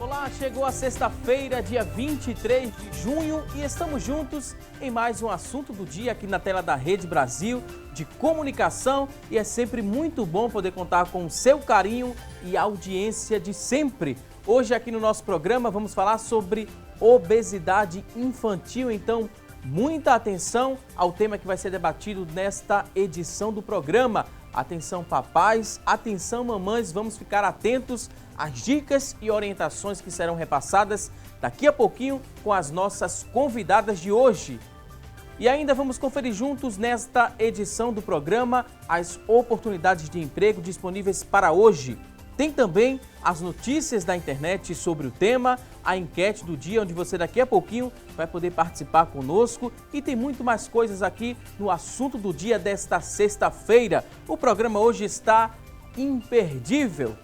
Olá, chegou a sexta-feira, dia 23 de junho e estamos juntos em mais um assunto do dia aqui na tela da Rede Brasil de Comunicação e é sempre muito bom poder contar com o seu carinho e audiência de sempre. Hoje aqui no nosso programa vamos falar sobre obesidade infantil, então muita atenção ao tema que vai ser debatido nesta edição do programa. Atenção papais, atenção mamães, vamos ficar atentos às dicas e orientações que serão repassadas daqui a pouquinho com as nossas convidadas de hoje. E ainda vamos conferir juntos nesta edição do programa as oportunidades de emprego disponíveis para hoje. Tem também as notícias da internet sobre o tema, a enquete do dia, onde você daqui a pouquinho vai poder participar conosco. E tem muito mais coisas aqui no assunto do dia desta sexta-feira. O programa hoje está imperdível.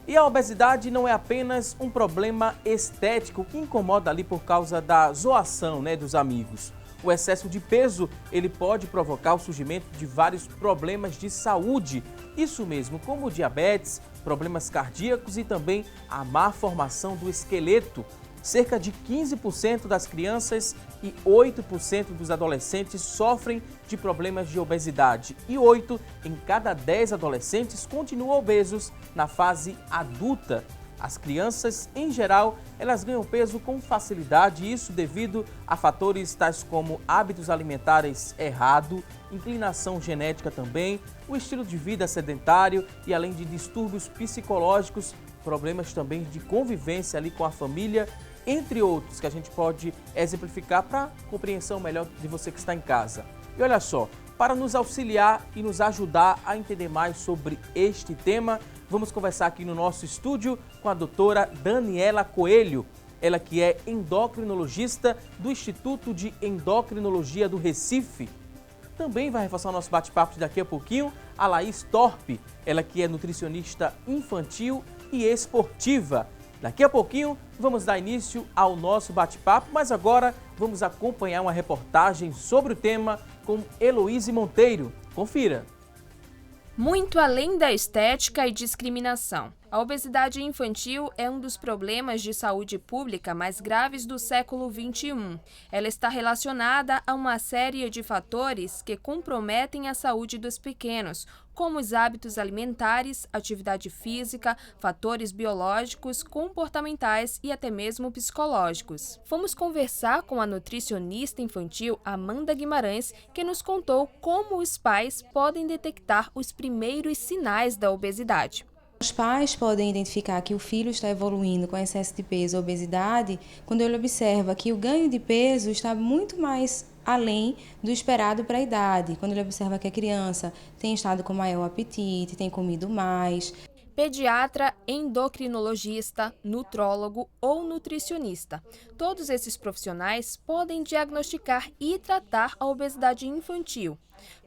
E a obesidade não é apenas um problema estético que incomoda ali por causa da zoação, dos amigos. O excesso de peso, ele pode provocar o surgimento de vários problemas de saúde. Isso mesmo, como diabetes, problemas cardíacos e também a má formação do esqueleto. Cerca de 15% das crianças e 8% dos adolescentes sofrem de problemas de obesidade e 8 em cada 10 adolescentes continuam obesos na fase adulta. As crianças, em geral, elas ganham peso com facilidade, isso devido a fatores tais como hábitos alimentares errados, inclinação genética também, o estilo de vida sedentário e além de distúrbios psicológicos, problemas também de convivência ali com a família, entre outros que a gente pode exemplificar para compreensão melhor de você que está em casa. E olha só, para nos auxiliar e nos ajudar a entender mais sobre este tema, vamos conversar aqui no nosso estúdio com a doutora Daniela Coelho, ela que é endocrinologista do Instituto de Endocrinologia do Recife. Também vai reforçar o nosso bate-papo de daqui a pouquinho a Laís Torpe, ela que é nutricionista infantil e esportiva. Daqui a pouquinho vamos dar início ao nosso bate-papo, mas agora vamos acompanhar uma reportagem sobre o tema com Heloíse Monteiro. Confira! Muito além da estética e discriminação, a obesidade infantil é um dos problemas de saúde pública mais graves do século XXI. Ela está relacionada a uma série de fatores que comprometem a saúde dos pequenos, como os hábitos alimentares, atividade física, fatores biológicos, comportamentais e até mesmo psicológicos. Fomos conversar com a nutricionista infantil Amanda Guimarães, que nos contou como os pais podem detectar os primeiros sinais da obesidade. Os pais podem identificar que o filho está evoluindo com excesso de peso ou obesidade quando ele observa que o ganho de peso está muito mais além do esperado para a idade, quando ele observa que a criança tem estado com maior apetite, tem comido mais. Pediatra, endocrinologista, nutrólogo ou nutricionista. Todos esses profissionais podem diagnosticar e tratar a obesidade infantil.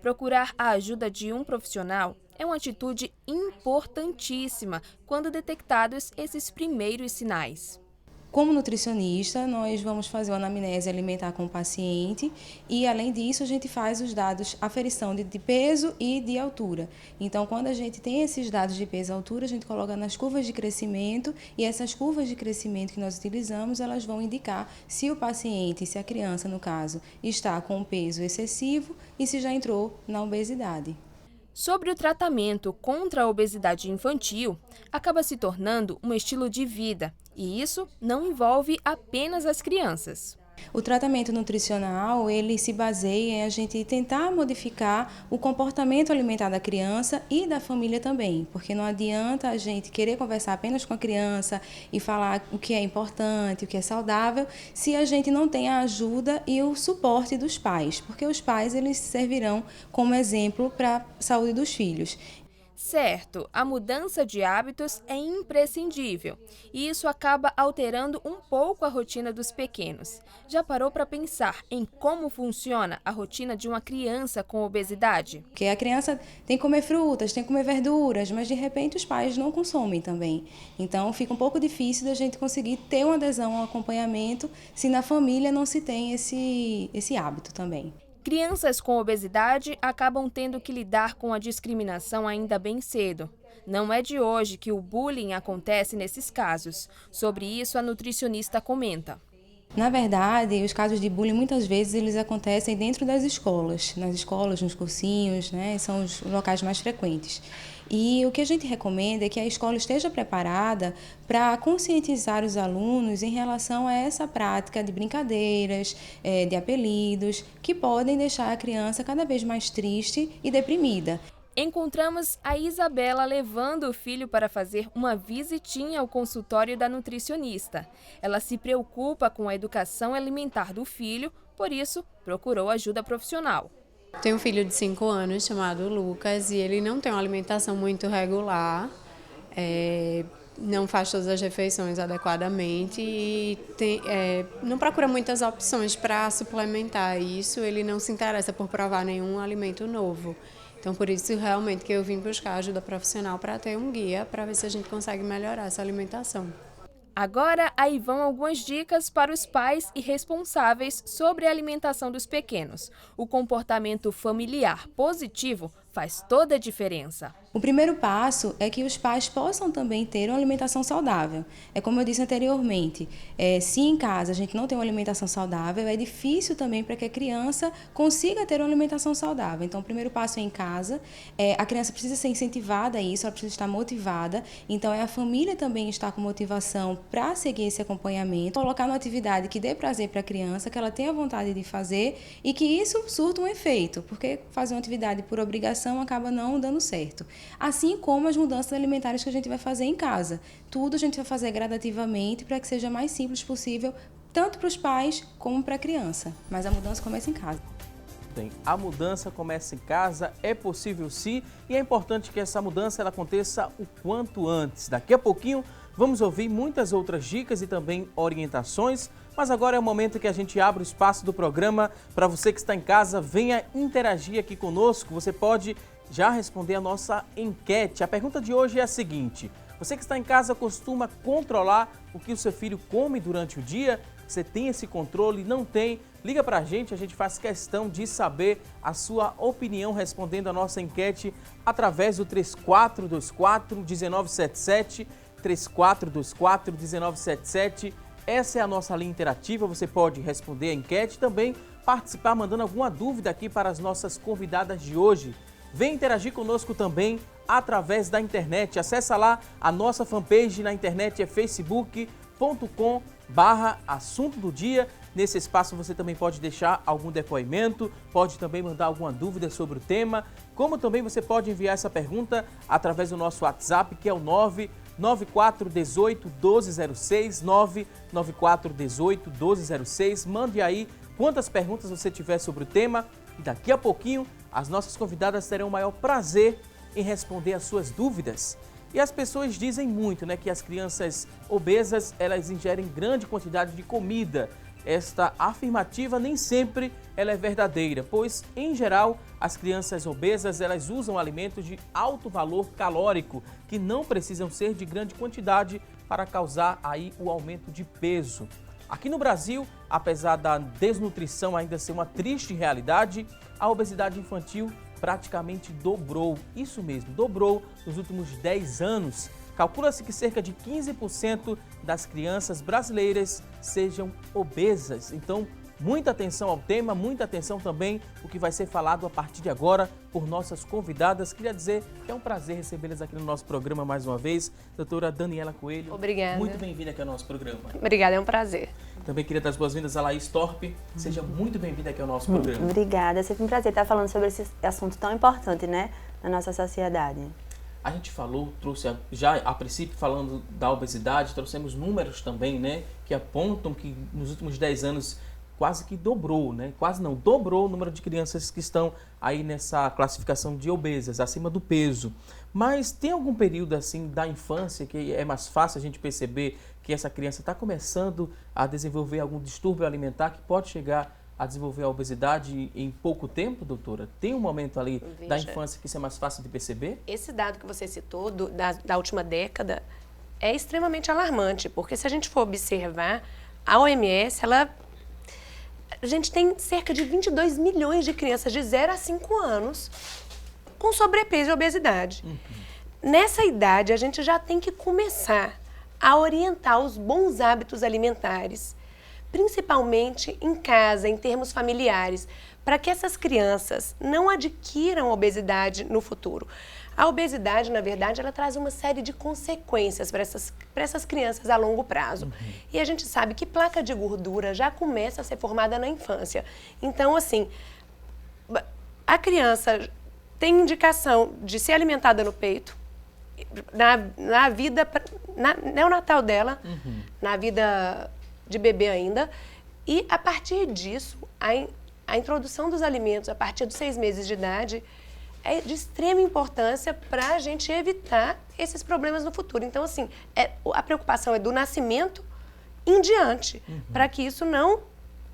Procurar a ajuda de um profissional é uma atitude importantíssima quando detectados esses primeiros sinais. Como nutricionista, nós vamos fazer uma anamnese alimentar com o paciente e, além disso, a gente faz os dados, aferição de peso e de altura. Então, quando a gente tem esses dados de peso e altura, a gente coloca nas curvas de crescimento e essas curvas de crescimento que nós utilizamos, elas vão indicar se o paciente, se a criança, no caso, está com um peso excessivo e se já entrou na obesidade. Sobre o tratamento contra a obesidade infantil, acaba se tornando um estilo de vida, e isso não envolve apenas as crianças. O tratamento nutricional, ele se baseia em a gente tentar modificar o comportamento alimentar da criança e da família também, porque não adianta a gente querer conversar apenas com a criança e falar o que é importante, o que é saudável, se a gente não tem a ajuda e o suporte dos pais, porque os pais eles servirão como exemplo para a saúde dos filhos. Certo, a mudança de hábitos é imprescindível e isso acaba alterando um pouco a rotina dos pequenos. Já parou para pensar em como funciona a rotina de uma criança com obesidade? Porque a criança tem que comer frutas, tem que comer verduras, mas de repente os pais não consomem também. Então fica um pouco difícil da gente conseguir ter uma adesão ao acompanhamento se na família não se tem esse hábito também. Crianças com obesidade acabam tendo que lidar com a discriminação ainda bem cedo. Não é de hoje que o bullying acontece nesses casos. Sobre isso, a nutricionista comenta. Na verdade, os casos de bullying muitas vezes eles acontecem dentro das escolas, nas escolas, nos cursinhos, né? São os locais mais frequentes. E o que a gente recomenda é que a escola esteja preparada para conscientizar os alunos em relação a essa prática de brincadeiras, de apelidos, que podem deixar a criança cada vez mais triste e deprimida. Encontramos a Isabela levando o filho para fazer uma visitinha ao consultório da nutricionista. Ela se preocupa com a educação alimentar do filho, por isso procurou ajuda profissional. Tenho um filho de 5 anos chamado Lucas e ele não tem uma alimentação muito regular, não faz todas as refeições adequadamente e não procura muitas opções para suplementar isso, ele não se interessa por provar nenhum alimento novo. Então, por isso, realmente, que eu vim buscar ajuda profissional para ter um guia, para ver se a gente consegue melhorar essa alimentação. Agora, aí vão algumas dicas para os pais e responsáveis sobre a alimentação dos pequenos. O comportamento familiar positivo faz toda a diferença. O primeiro passo é que os pais possam também ter uma alimentação saudável. É como eu disse anteriormente, se em casa a gente não tem uma alimentação saudável, é difícil também para que a criança consiga ter uma alimentação saudável. Então, o primeiro passo é em casa, a criança precisa ser incentivada a isso, ela precisa estar motivada. Então, é a família também estar com motivação para seguir esse acompanhamento, colocar uma atividade que dê prazer para a criança, que ela tenha vontade de fazer e que isso surta um efeito, porque fazer uma atividade por obrigação acaba não dando certo. Assim como as mudanças alimentares que a gente vai fazer em casa. Tudo a gente vai fazer gradativamente para que seja mais simples possível, tanto para os pais como para a criança. Mas a mudança começa em casa. A mudança começa em casa, é possível sim, e é importante que essa mudança ela aconteça o quanto antes. Daqui a pouquinho vamos ouvir muitas outras dicas e também orientações, mas agora é o momento que a gente abre o espaço do programa para você que está em casa, venha interagir aqui conosco. Você pode já responder a nossa enquete. A pergunta de hoje é a seguinte: você que está em casa costuma controlar o que o seu filho come durante o dia? Você tem esse controle? Não tem? Liga pra gente faz questão de saber a sua opinião respondendo a nossa enquete através do 3424-1977, 3424-1977. Essa é a nossa linha interativa, você pode responder a enquete e também participar mandando alguma dúvida aqui para as nossas convidadas de hoje. Vem interagir conosco também através da internet. Acessa lá a nossa fanpage na internet, é facebook.com/assunto do dia. Nesse espaço você também pode deixar algum depoimento, pode também mandar alguma dúvida sobre o tema, como também você pode enviar essa pergunta através do nosso WhatsApp, que é o 99418-1206, 99418-1206. Mande aí quantas perguntas você tiver sobre o tema e daqui a pouquinho as nossas convidadas terão o maior prazer em responder as suas dúvidas. E as pessoas dizem muito, né, que as crianças obesas, elas ingerem grande quantidade de comida. Esta afirmativa nem sempre ela é verdadeira, pois, em geral, as crianças obesas, elas usam alimentos de alto valor calórico, que não precisam ser de grande quantidade para causar aí o aumento de peso. Aqui no Brasil, apesar da desnutrição ainda ser uma triste realidade, a obesidade infantil praticamente dobrou, isso mesmo, dobrou nos últimos 10 anos. Calcula-se que cerca de 15% das crianças brasileiras sejam obesas. Então, muita atenção ao tema, muita atenção também o que vai ser falado a partir de agora por nossas convidadas. Queria dizer que é um prazer recebê-las aqui no nosso programa mais uma vez. Doutora Daniela Coelho. Obrigada. Muito bem-vinda aqui ao nosso programa. Obrigada, é um prazer. Também queria dar as boas-vindas a Laís Torpe. Seja muito bem-vinda aqui ao nosso programa. Obrigada, é sempre um prazer estar falando sobre esse assunto tão importante, né, na nossa sociedade. A gente trouxe já a princípio falando da obesidade, trouxemos números também, né, que apontam que nos últimos 10 anos quase que dobrou, né, quase não, dobrou o número de crianças que estão aí nessa classificação de obesas, acima do peso. Mas tem algum período assim da infância que é mais fácil a gente perceber que essa criança está começando a desenvolver algum distúrbio alimentar que pode chegar a desenvolver a obesidade em pouco tempo, doutora? Tem um momento ali da infância que isso é mais fácil de perceber? Esse dado que você citou da última década é extremamente alarmante, porque se a gente for observar, a OMS, a gente tem cerca de 22 milhões de crianças de 0 a 5 anos com sobrepeso e obesidade. nessa idade, a gente já tem que começar a orientar os bons hábitos alimentares, principalmente em casa, em termos familiares, para que essas crianças não adquiram obesidade no futuro. A obesidade, na verdade, ela traz uma série de consequências para essas crianças a longo prazo. E a gente sabe que placa de gordura já começa a ser formada na infância. Então, assim, a criança tem indicação de ser alimentada no peito, na vida neonatal dela, na vida de bebê ainda, e a partir disso, a introdução dos alimentos a partir dos 6 meses de idade é de extrema importância para a gente evitar esses problemas no futuro. Então, assim, a preocupação é do nascimento em diante, para que isso não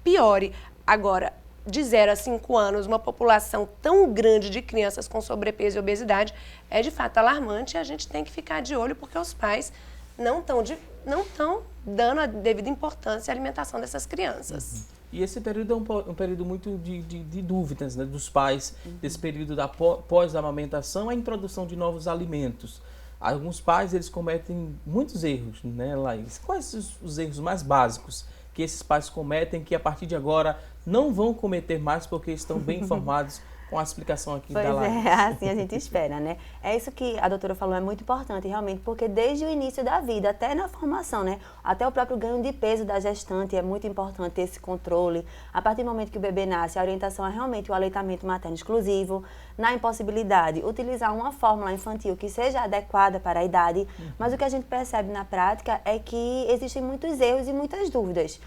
piore. Agora, de 0 a 5 anos, uma população tão grande de crianças com sobrepeso e obesidade é de fato alarmante e a gente tem que ficar de olho porque os pais não estão dando a devida importância à alimentação dessas crianças. E esse período é um período muito de dúvidas, né, dos pais, desse período da pós-amamentação, a introdução de novos alimentos. Alguns pais, eles cometem muitos erros, né, Laís? Quais os erros mais básicos que esses pais cometem que a partir de agora não vão cometer mais porque estão bem informados com a explicação aqui da Laís? Pois é, assim a gente espera, né? É isso que a doutora falou, é muito importante realmente, porque desde o início da vida, até na formação, né? Até o próprio ganho de peso da gestante é muito importante esse controle. A partir do momento que o bebê nasce, a orientação é realmente o aleitamento materno exclusivo, na impossibilidade, utilizar uma fórmula infantil que seja adequada para a idade, mas o que a gente percebe na prática é que existem muitos erros e muitas dúvidas.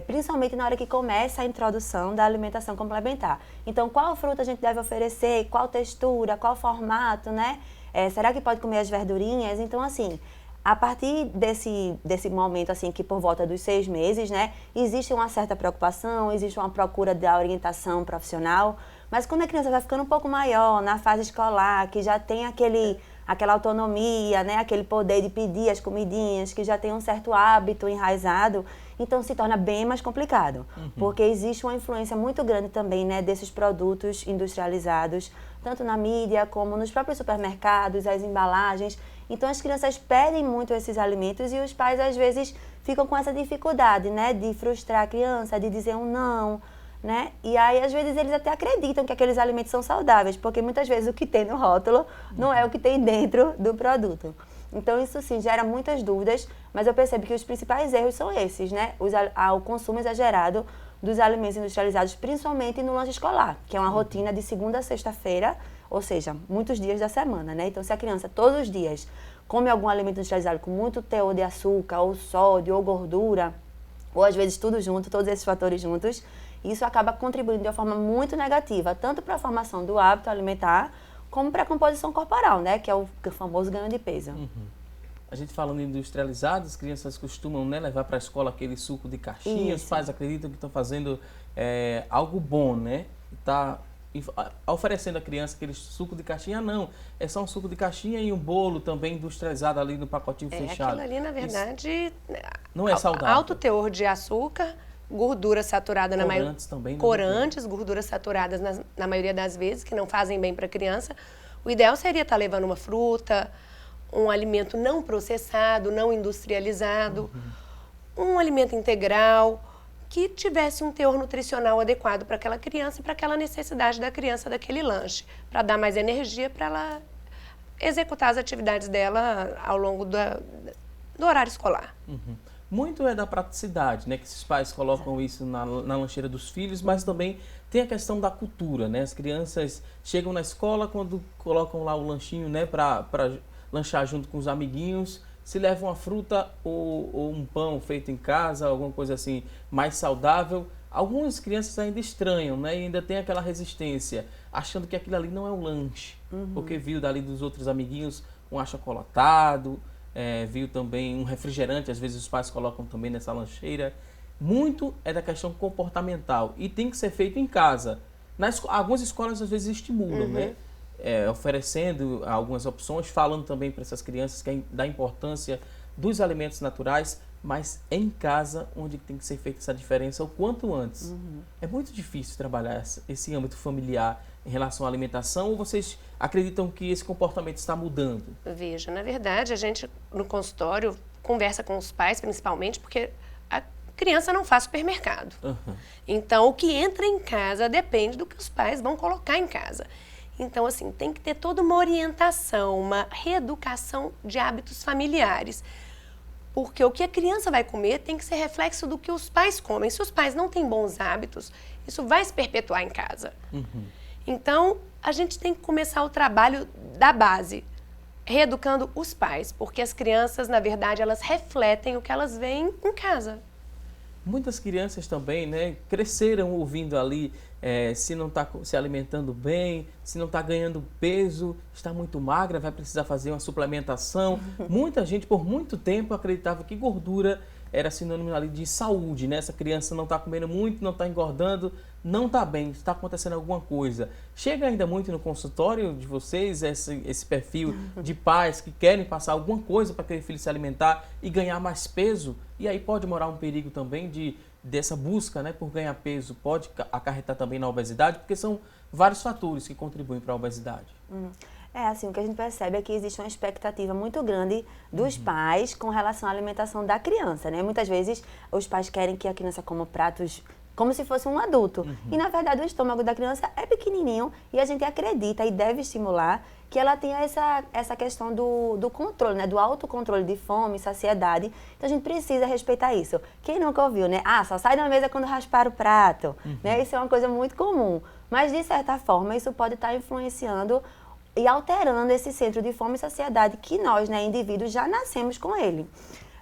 Principalmente na hora que começa a introdução da alimentação complementar. Então, qual fruta a gente deve oferecer, qual textura, qual formato, né? Será que pode comer as verdurinhas? Então, assim, a partir desse momento, assim, que por volta dos 6 meses, né, existe uma certa preocupação, existe uma procura da orientação profissional, mas quando a criança vai ficando um pouco maior, na fase escolar, que já tem aquela autonomia, né, aquele poder de pedir as comidinhas, que já tem um certo hábito enraizado, então se torna bem mais complicado, porque existe uma influência muito grande também, né, desses produtos industrializados, tanto na mídia como nos próprios supermercados, as embalagens. Então as crianças pedem muito esses alimentos e os pais às vezes ficam com essa dificuldade, né, de frustrar a criança, de dizer um não, né? E aí, às vezes, eles até acreditam que aqueles alimentos são saudáveis, porque muitas vezes o que tem no rótulo não é o que tem dentro do produto. Então, isso sim, gera muitas dúvidas, mas eu percebo que os principais erros são esses, né? O consumo exagerado dos alimentos industrializados, principalmente no lanche escolar, que é uma rotina de segunda a sexta-feira, ou seja, muitos dias da semana, né? Então, se a criança todos os dias come algum alimento industrializado com muito teor de açúcar, ou sódio, ou gordura, ou às vezes tudo junto, todos esses fatores juntos, isso acaba contribuindo de uma forma muito negativa, tanto para a formação do hábito alimentar, como para a composição corporal, né? Que é o famoso ganho de peso. A gente falando em industrializado, as crianças costumam, né, levar para a escola aquele suco de caixinha, os pais acreditam que estão fazendo algo bom, né? Tá oferecendo à criança aquele suco de caixinha, não. É só um suco de caixinha e um bolo também industrializado ali no pacotinho fechado. Aquilo ali, na verdade, não é saudável. Alto teor de açúcar, gordura saturada corantes também, corantes, gorduras saturadas na maioria das vezes, que não fazem bem para a criança. O ideal seria estar levando uma fruta, um alimento não processado, não industrializado, um alimento integral, que tivesse um teor nutricional adequado para aquela criança e para aquela necessidade da criança daquele lanche, para dar mais energia para ela executar as atividades dela ao longo do horário escolar. Muito é da praticidade, né? Que esses pais colocam isso na lancheira dos filhos, mas também tem a questão da cultura, né? As crianças chegam na escola, quando colocam lá o lanchinho, né, para lanchar junto com os amiguinhos, se levam uma fruta ou um pão feito em casa, alguma coisa assim mais saudável. Algumas crianças ainda estranham, né? E ainda tem aquela resistência, achando que aquilo ali não é um lanche, porque viu dali dos outros amiguinhos um achocolatado, viu também um refrigerante, às vezes os pais colocam também nessa lancheira. Muito é da questão comportamental e tem que ser feito em casa. Algumas escolas às vezes estimulam, né? Oferecendo algumas opções, falando também para essas crianças da importância dos alimentos naturais, mas é em casa onde tem que ser feita essa diferença o quanto antes. É muito difícil trabalhar esse âmbito familiar em relação à alimentação, ou vocês acreditam que esse comportamento está mudando? Veja, na verdade, a gente no consultório conversa com os pais, principalmente, porque a criança não faz supermercado. Então, o que entra em casa depende do que os pais vão colocar em casa. Então, assim, tem que ter toda uma orientação, uma reeducação de hábitos familiares. Porque o que a criança vai comer tem que ser reflexo do que os pais comem. Se os pais não têm bons hábitos, isso vai se perpetuar em casa. Então, a gente tem que começar o trabalho da base, reeducando os pais, porque as crianças, na verdade, elas refletem o que elas veem em casa. Muitas crianças também, né, cresceram ouvindo ali se não está se alimentando bem, se não está ganhando peso, está muito magra, vai precisar fazer uma suplementação. Muita gente, por muito tempo, acreditava que gordura era sinônimo ali de saúde, né? Essa criança não está comendo muito, não está engordando, não está bem, está acontecendo alguma coisa. Chega ainda muito no consultório de vocês esse perfil de pais que querem passar alguma coisa para aquele filho se alimentar e ganhar mais peso, e aí pode morar um perigo também dessa busca, né, por ganhar peso, pode acarretar também na obesidade, porque são vários fatores que contribuem para a obesidade. Assim, o que a gente percebe é que existe uma expectativa muito grande dos pais com relação à alimentação da criança, né? Muitas vezes os pais querem que a criança coma pratos como se fosse um adulto. E, na verdade, o estômago da criança é pequenininho e a gente acredita e deve estimular que ela tenha essa questão do controle, né? Do autocontrole de fome, saciedade. Então, a gente precisa respeitar isso. Quem nunca ouviu, né? Só sai da mesa quando raspar o prato. Né? Isso é uma coisa muito comum. Mas, de certa forma, isso pode estar influenciando e alterando esse centro de fome e saciedade que nós, né, indivíduos, já nascemos com ele.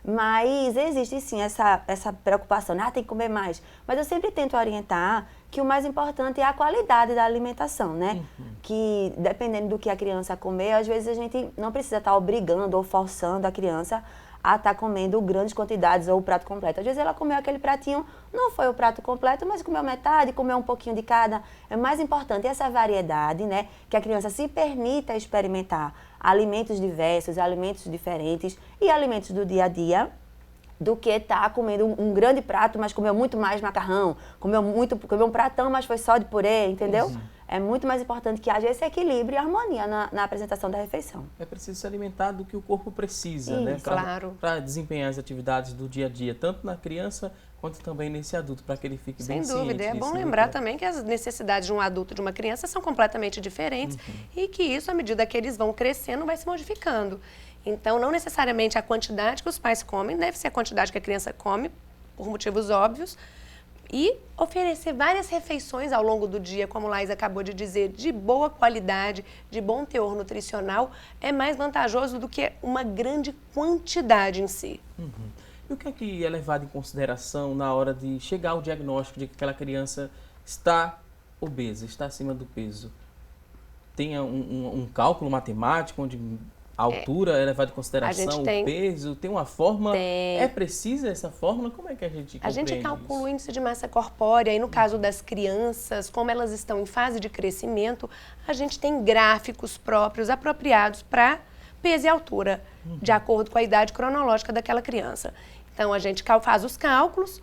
Mas existe sim essa preocupação, né? Tem que comer mais. Mas eu sempre tento orientar que o mais importante é a qualidade da alimentação, né? Que dependendo do que a criança comer, às vezes a gente não precisa estar obrigando ou forçando a criança a estar comendo grandes quantidades ou o prato completo. Às vezes ela comeu aquele pratinho, não foi o prato completo, mas comeu metade, comeu um pouquinho de cada. É mais importante essa variedade, né? Que a criança se permita experimentar alimentos diversos, alimentos diferentes e alimentos do dia a dia, do que estar comendo um grande prato, mas comeu muito mais macarrão, comeu um pratão, mas foi só de purê, entendeu? É muito mais importante que haja esse equilíbrio e harmonia na apresentação da refeição. É preciso se alimentar do que o corpo precisa, né? Claro. Para desempenhar as atividades do dia a dia, tanto na criança quanto também nesse adulto, para que ele fique bem ciente. Sem dúvida. É bom lembrar também que as necessidades de um adulto e de uma criança são completamente diferentes e que isso, à medida que eles vão crescendo, vai se modificando. Então, não necessariamente a quantidade que os pais comem deve ser a quantidade que a criança come, por motivos óbvios, e oferecer várias refeições ao longo do dia, como Laís acabou de dizer, de boa qualidade, de bom teor nutricional, é mais vantajoso do que uma grande quantidade em si. E o que é levado em consideração na hora de chegar ao diagnóstico de que aquela criança está obesa, está acima do peso? Tem um cálculo matemático onde a altura é levada em consideração, o peso, tem uma fórmula? É precisa essa fórmula? Como é que a gente compreende? A gente calcula o índice de massa corpórea e no caso das crianças, como elas estão em fase de crescimento, a gente tem gráficos próprios, apropriados para peso e altura, de acordo com a idade cronológica daquela criança. Então, a gente faz os cálculos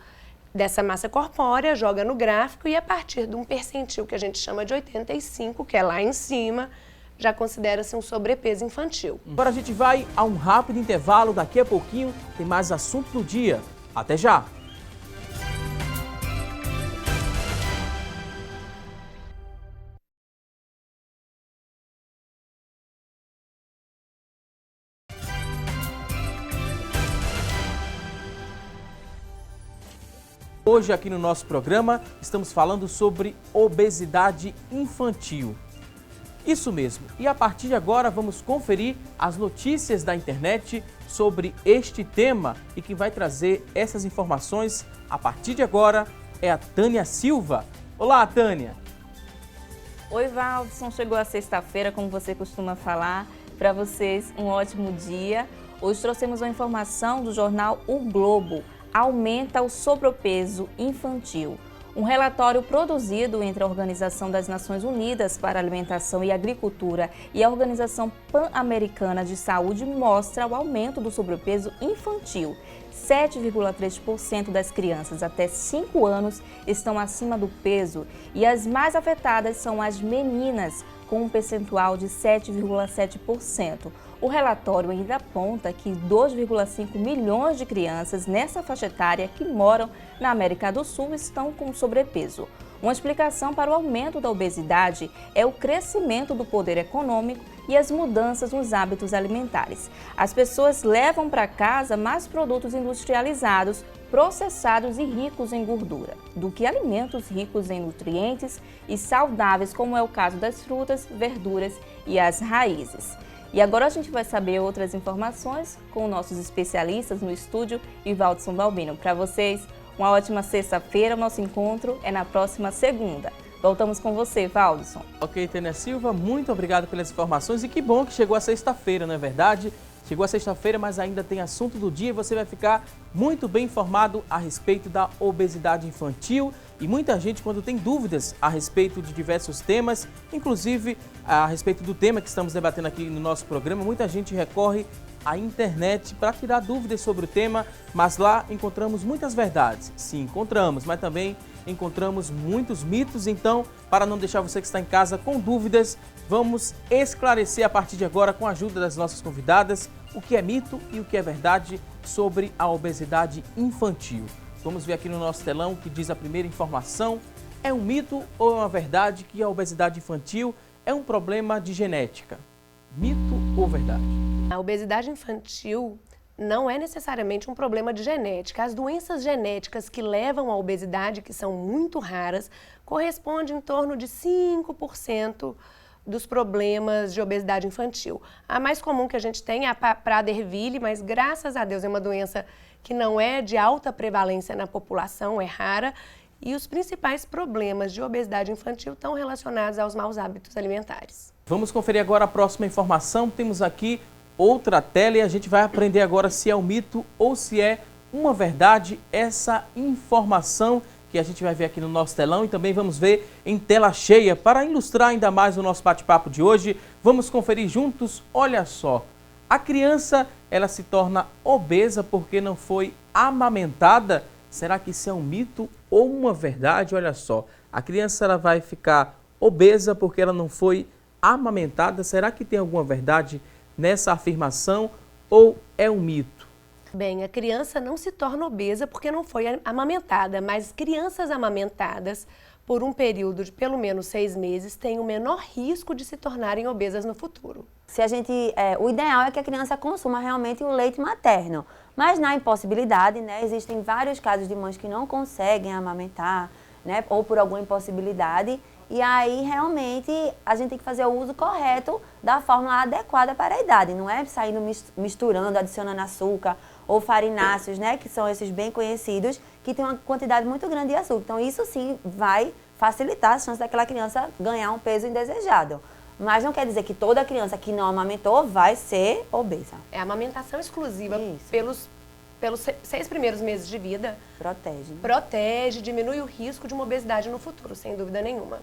dessa massa corpórea, joga no gráfico e a partir de um percentil que a gente chama de 85, que é lá em cima, já considera-se um sobrepeso infantil. Agora a gente vai a um rápido intervalo, daqui a pouquinho tem mais assunto do dia. Até já! Hoje aqui no nosso programa estamos falando sobre obesidade infantil. Isso mesmo, e a partir de agora vamos conferir as notícias da internet sobre este tema e quem vai trazer essas informações a partir de agora é a Tânia Silva. Olá, Tânia! Oi, Valdson, chegou a sexta-feira, como você costuma falar, para vocês um ótimo dia. Hoje trouxemos uma informação do jornal O Globo, aumenta o sobrepeso infantil. Um relatório produzido entre a Organização das Nações Unidas para a Alimentação e Agricultura e a Organização Pan-Americana de Saúde mostra o aumento do sobrepeso infantil. 7,3% das crianças até 5 anos estão acima do peso e as mais afetadas são as meninas, com um percentual de 7,7%. O relatório ainda aponta que 2,5 milhões de crianças nessa faixa etária que moram na América do Sul estão com sobrepeso. Uma explicação para o aumento da obesidade é o crescimento do poder econômico e as mudanças nos hábitos alimentares. As pessoas levam para casa mais produtos industrializados, processados e ricos em gordura, do que alimentos ricos em nutrientes e saudáveis, como é o caso das frutas, verduras e as raízes. E agora a gente vai saber outras informações com nossos especialistas no estúdio e Valdson Balbino. Para vocês, uma ótima sexta-feira. O nosso encontro é na próxima segunda. Voltamos com você, Valdson. Ok, Tânia Silva, muito obrigado pelas informações e que bom que chegou a sexta-feira, não é verdade? Chegou a sexta-feira, mas ainda tem assunto do dia e você vai ficar muito bem informado a respeito da obesidade infantil. E muita gente, quando tem dúvidas a respeito de diversos temas, inclusive a respeito do tema que estamos debatendo aqui no nosso programa, muita gente recorre à internet para tirar dúvidas sobre o tema, mas lá encontramos muitas verdades. Sim, encontramos, mas também encontramos muitos mitos. Então, para não deixar você que está em casa com dúvidas, vamos esclarecer a partir de agora, com a ajuda das nossas convidadas, o que é mito e o que é verdade sobre a obesidade infantil. Vamos ver aqui no nosso telão o que diz a primeira informação. É um mito ou é uma verdade que a obesidade infantil é um problema de genética? Mito ou verdade? A obesidade infantil não é necessariamente um problema de genética. As doenças genéticas que levam à obesidade, que são muito raras, correspondem em torno de 5% dos problemas de obesidade infantil. A mais comum que a gente tem é a Prader-Willi, mas graças a Deus é uma doença que não é de alta prevalência na população, é rara, e os principais problemas de obesidade infantil estão relacionados aos maus hábitos alimentares. Vamos conferir agora a próxima informação. Temos aqui outra tela e a gente vai aprender agora se é um mito ou se é uma verdade essa informação que a gente vai ver aqui no nosso telão e também vamos ver em tela cheia. Para ilustrar ainda mais o nosso bate-papo de hoje, vamos conferir juntos. Olha só, a criança ela se torna obesa porque não foi amamentada? Será que isso é um mito ou uma verdade? Olha só, a criança ela vai ficar obesa porque ela não foi amamentada. Será que tem alguma verdade nessa afirmação ou é um mito? Bem, a criança não se torna obesa porque não foi amamentada, mas crianças amamentadas por um período de pelo menos 6 meses têm o menor risco de se tornarem obesas no futuro. O ideal é que a criança consuma realmente o leite materno, mas na impossibilidade, né, existem vários casos de mães que não conseguem amamentar, né, ou por alguma impossibilidade, e aí realmente a gente tem que fazer o uso correto da fórmula adequada para a idade, não é saindo misturando, adicionando açúcar ou farináceos, né, que são esses bem conhecidos, que tem uma quantidade muito grande de açúcar. Então isso sim vai facilitar a chance daquela criança ganhar um peso indesejado. Mas não quer dizer que toda criança que não amamentou vai ser obesa. É a amamentação exclusiva pelos 6 primeiros meses de vida. Protege. Protege, diminui o risco de uma obesidade no futuro, sem dúvida nenhuma.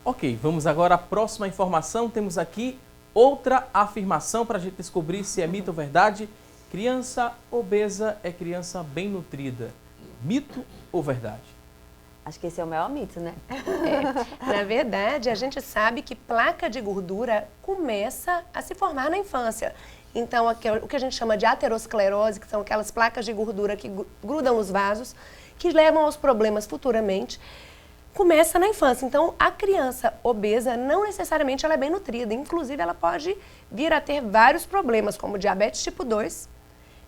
Ok, vamos agora à próxima informação. Temos aqui outra afirmação para a gente descobrir se é mito ou verdade. Criança obesa é criança bem nutrida. Mito ou verdade? Acho que esse é o maior mito, né? Na verdade, a gente sabe que placa de gordura começa a se formar na infância. Então, o que a gente chama de aterosclerose, que são aquelas placas de gordura que grudam nos vasos, que levam aos problemas futuramente, começa na infância. Então, a criança obesa não necessariamente ela é bem nutrida. Inclusive, ela pode vir a ter vários problemas, como diabetes tipo 2,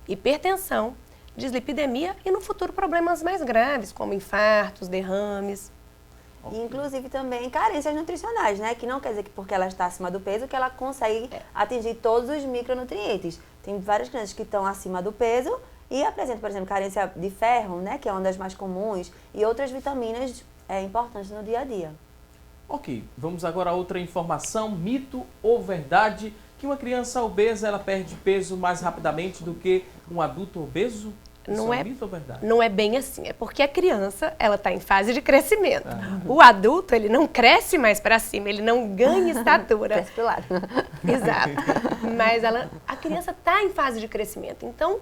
hipertensão, dislipidemia e no futuro problemas mais graves, como infartos, derrames. E, inclusive também carências nutricionais, né? Que não quer dizer que porque ela está acima do peso que ela consegue atingir todos os micronutrientes. Tem várias crianças que estão acima do peso e apresentam, por exemplo, carência de ferro, né? Que é uma das mais comuns, e outras vitaminas importantes no dia a dia. Ok, vamos agora a outra informação, mito ou verdade, que uma criança obesa ela perde peso mais rapidamente do que um adulto obeso? Não é mito ou verdade? Não é bem assim, é porque a criança, ela está em fase de crescimento. O adulto, ele não cresce mais para cima, ele não ganha estatura. Cresce pro lado. Exato. Mas a criança está em fase de crescimento. Então,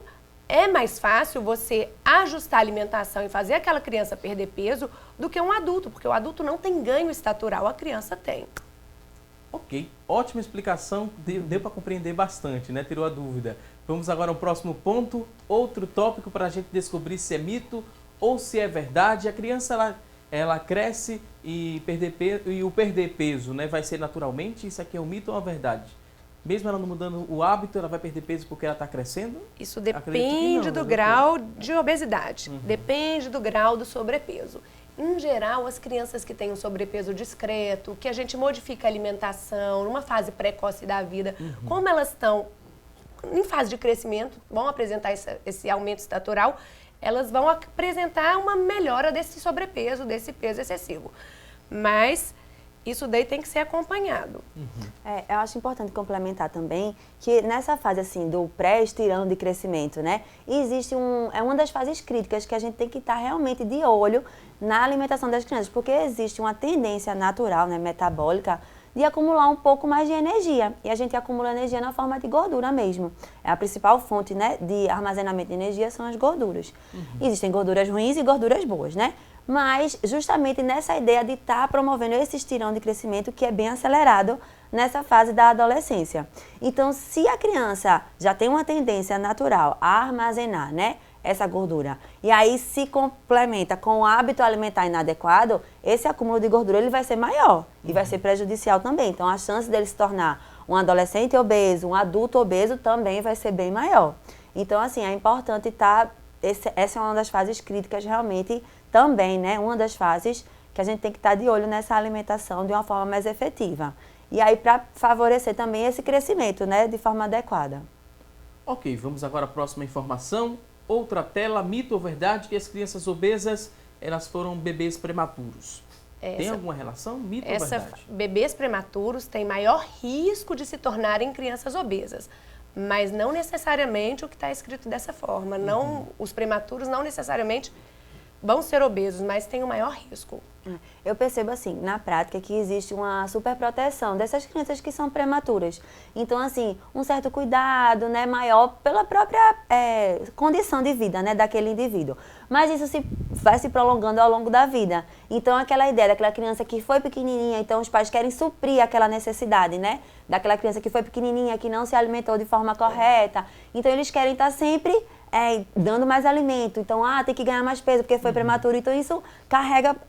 é mais fácil você ajustar a alimentação e fazer aquela criança perder peso do que um adulto, porque o adulto não tem ganho estatural, a criança tem. Ok, ótima explicação, deu para compreender bastante, né? Tirou a dúvida. Vamos agora ao próximo ponto, outro tópico para a gente descobrir se é mito ou se é verdade. A criança, ela cresce e o perder peso, né, vai ser naturalmente? Isso aqui é um mito ou uma verdade? Mesmo ela não mudando o hábito, ela vai perder peso porque ela está crescendo? Isso depende do grau de obesidade, depende do grau do sobrepeso. Em geral, as crianças que têm um sobrepeso discreto, que a gente modifica a alimentação, numa fase precoce da vida, como elas estão em fase de crescimento, vão apresentar esse aumento estatural, elas vão apresentar uma melhora desse sobrepeso, desse peso excessivo. Mas isso daí tem que ser acompanhado. Eu acho importante complementar também que nessa fase assim do pré-estirão de crescimento, né, existe é uma das fases críticas que a gente tem que estar realmente de olho na alimentação das crianças, porque existe uma tendência natural, né, metabólica, de acumular um pouco mais de energia. E a gente acumula energia na forma de gordura mesmo. A principal fonte, né, de armazenamento de energia são as gorduras. Existem gorduras ruins e gorduras boas, né? Mas justamente nessa ideia de estar promovendo esse estirão de crescimento que é bem acelerado nessa fase da adolescência. Então, se a criança já tem uma tendência natural a armazenar, né, essa gordura, e aí se complementa com o hábito alimentar inadequado, esse acúmulo de gordura ele vai ser maior e vai ser prejudicial também. Então, a chance dele se tornar um adolescente obeso, um adulto obeso também vai ser bem maior. Então, assim, é importante estar... Essa é uma das fases críticas realmente também, né? Uma das fases que a gente tem que estar de olho nessa alimentação de uma forma mais efetiva. E aí, para favorecer também esse crescimento, né? De forma adequada. Ok, vamos agora à próxima informação. Outra tela, mito ou verdade, que as crianças obesas, elas foram bebês prematuros. Tem alguma relação? Mito ou verdade? Bebês prematuros têm maior risco de se tornarem crianças obesas. Mas não necessariamente o que está escrito dessa forma. Não, os prematuros não necessariamente vão ser obesos, mas têm o maior risco. Eu percebo assim, na prática, que existe uma superproteção dessas crianças que são prematuras. Então, assim, um certo cuidado, né, maior pela própria condição de vida, né, daquele indivíduo. Mas isso vai se prolongando ao longo da vida. Então, aquela ideia daquela criança que foi pequenininha, então os pais querem suprir aquela necessidade, né, daquela criança que foi pequenininha, que não se alimentou de forma correta. Então, eles querem estar sempre dando mais alimento. Então, tem que ganhar mais peso porque foi prematuro. Então, isso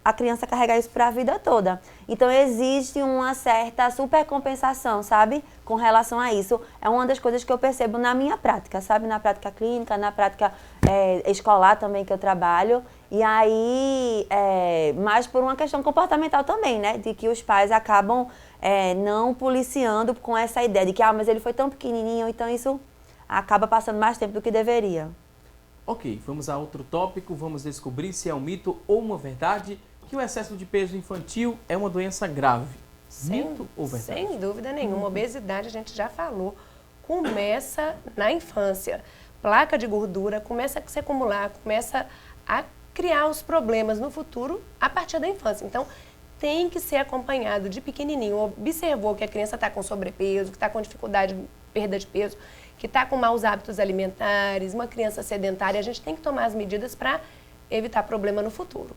a criança carrega isso para a vida toda. Então, existe uma certa supercompensação, sabe? Com relação a isso. É uma das coisas que eu percebo na minha prática, sabe? Na prática clínica, na prática escolar também que eu trabalho. E aí, mais por uma questão comportamental também, né? De que os pais acabam não policiando com essa ideia de que, mas ele foi tão pequenininho, então isso acaba passando mais tempo do que deveria. Ok, vamos a outro tópico, vamos descobrir se é um mito ou uma verdade que o excesso de peso infantil é uma doença grave. Mito ou verdade? Sem dúvida nenhuma. Obesidade, a gente já falou, começa na infância. Placa de gordura começa a se acumular, começa a criar os problemas no futuro a partir da infância. Então, tem que ser acompanhado de pequenininho. Observou que a criança está com sobrepeso, que está com dificuldade de perda de peso, que está com maus hábitos alimentares, uma criança sedentária, a gente tem que tomar as medidas para evitar problema no futuro.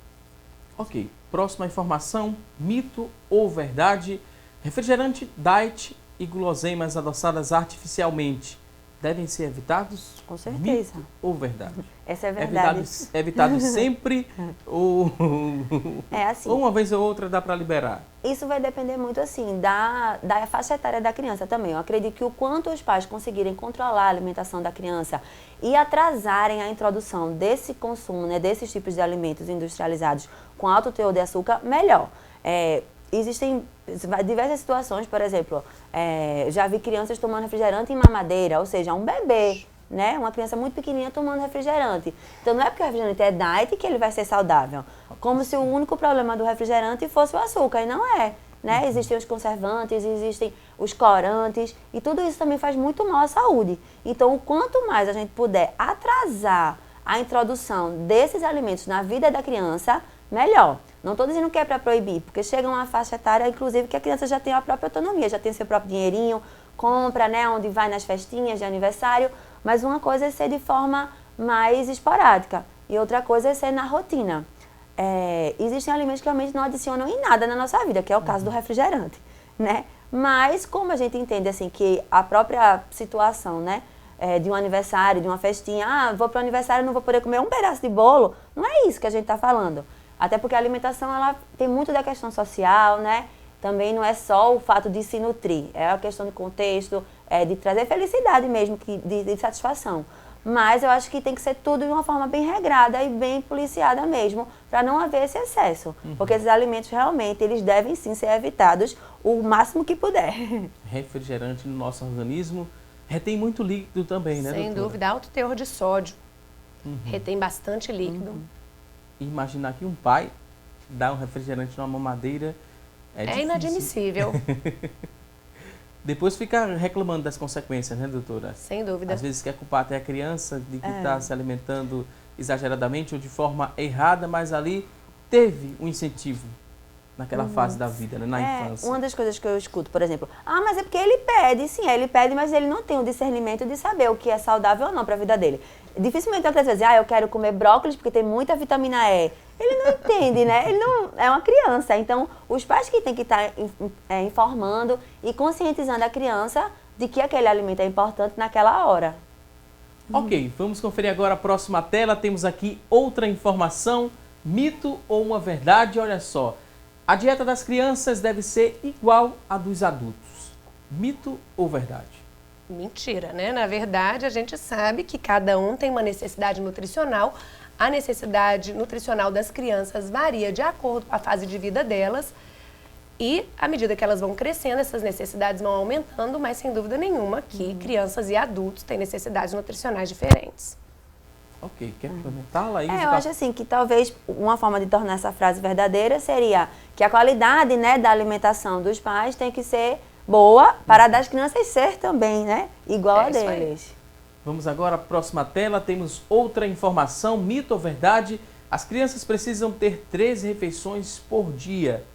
Ok, próxima informação, mito ou verdade, refrigerante, diet e guloseimas adoçadas artificialmente devem ser evitados? Com certeza. Mito ou verdade? Essa é verdade. Evitado sempre ou assim. Ou uma vez ou outra dá para liberar? Isso vai depender muito, assim, da faixa etária da criança também. Eu acredito que o quanto os pais conseguirem controlar a alimentação da criança e atrasarem a introdução desse consumo, né, desses tipos de alimentos industrializados com alto teor de açúcar, melhor. Existem diversas situações, por exemplo, já vi crianças tomando refrigerante em mamadeira, ou seja, um bebê, né? Uma criança muito pequenininha tomando refrigerante. Então, não é porque o refrigerante é diet que ele vai ser saudável. Como se o único problema do refrigerante fosse o açúcar, e não é. Né? Existem os conservantes, existem os corantes, e tudo isso também faz muito mal à saúde. Então, o quanto mais a gente puder atrasar a introdução desses alimentos na vida da criança, melhor. Não estou dizendo que é para proibir, porque chega uma faixa etária, inclusive, que a criança já tem a própria autonomia, já tem seu próprio dinheirinho, compra, né, onde vai nas festinhas de aniversário, mas uma coisa é ser de forma mais esporádica e outra coisa é ser na rotina. Existem alimentos que realmente não adicionam em nada na nossa vida, que é o caso do refrigerante, né? Mas como a gente entende assim que a própria situação, né, de um aniversário, de uma festinha, vou para o aniversário e não vou poder comer um pedaço de bolo, não é isso que a gente está falando. Até porque a alimentação ela tem muito da questão social, né? Também não é só o fato de se nutrir, é a questão de contexto, de trazer felicidade mesmo, de satisfação. Mas eu acho que tem que ser tudo de uma forma bem regrada e bem policiada mesmo, para não haver esse excesso. Porque esses alimentos realmente, eles devem sim ser evitados o máximo que puder. Refrigerante no nosso organismo retém muito líquido também, né, Sem doutora? dúvida, alto teor de sódio. Retém bastante líquido. Imaginar que um pai dá um refrigerante numa mamadeira é difícil. Inadmissível. Depois fica reclamando das consequências, né, doutora? Sem dúvida. Às vezes quer culpar até a criança de que está se alimentando exageradamente ou de forma errada, mas ali teve um incentivo naquela fase da vida, né, na infância. Uma das coisas que eu escuto, por exemplo, mas é porque ele pede, sim, ele pede, mas ele não tem o discernimento de saber o que é saudável ou não para a vida dele. Dificilmente a criança vai dizer, eu quero comer brócolis porque tem muita vitamina E. Ele não entende, né? Ele não é uma criança. Então, os pais que têm que estar informando e conscientizando a criança de que aquele alimento é importante naquela hora. Ok, vamos conferir agora a próxima tela. Temos aqui outra informação, mito ou uma verdade. Olha só, a dieta das crianças deve ser igual à dos adultos. Mito ou verdade? Mentira, né? Na verdade, a gente sabe que cada um tem uma necessidade nutricional. A necessidade nutricional das crianças varia de acordo com a fase de vida delas. E, à medida que elas vão crescendo, essas necessidades vão aumentando, mas sem dúvida nenhuma que crianças e adultos têm necessidades nutricionais diferentes. Ok, quer complementá-la aí? Eu acho assim que talvez uma forma de tornar essa frase verdadeira seria que a qualidade, né, da alimentação dos pais tem que ser boa para a das crianças ser também, né, igual a deles. Vamos agora à próxima tela, temos outra informação, mito ou verdade? As crianças precisam ter 3 refeições por dia.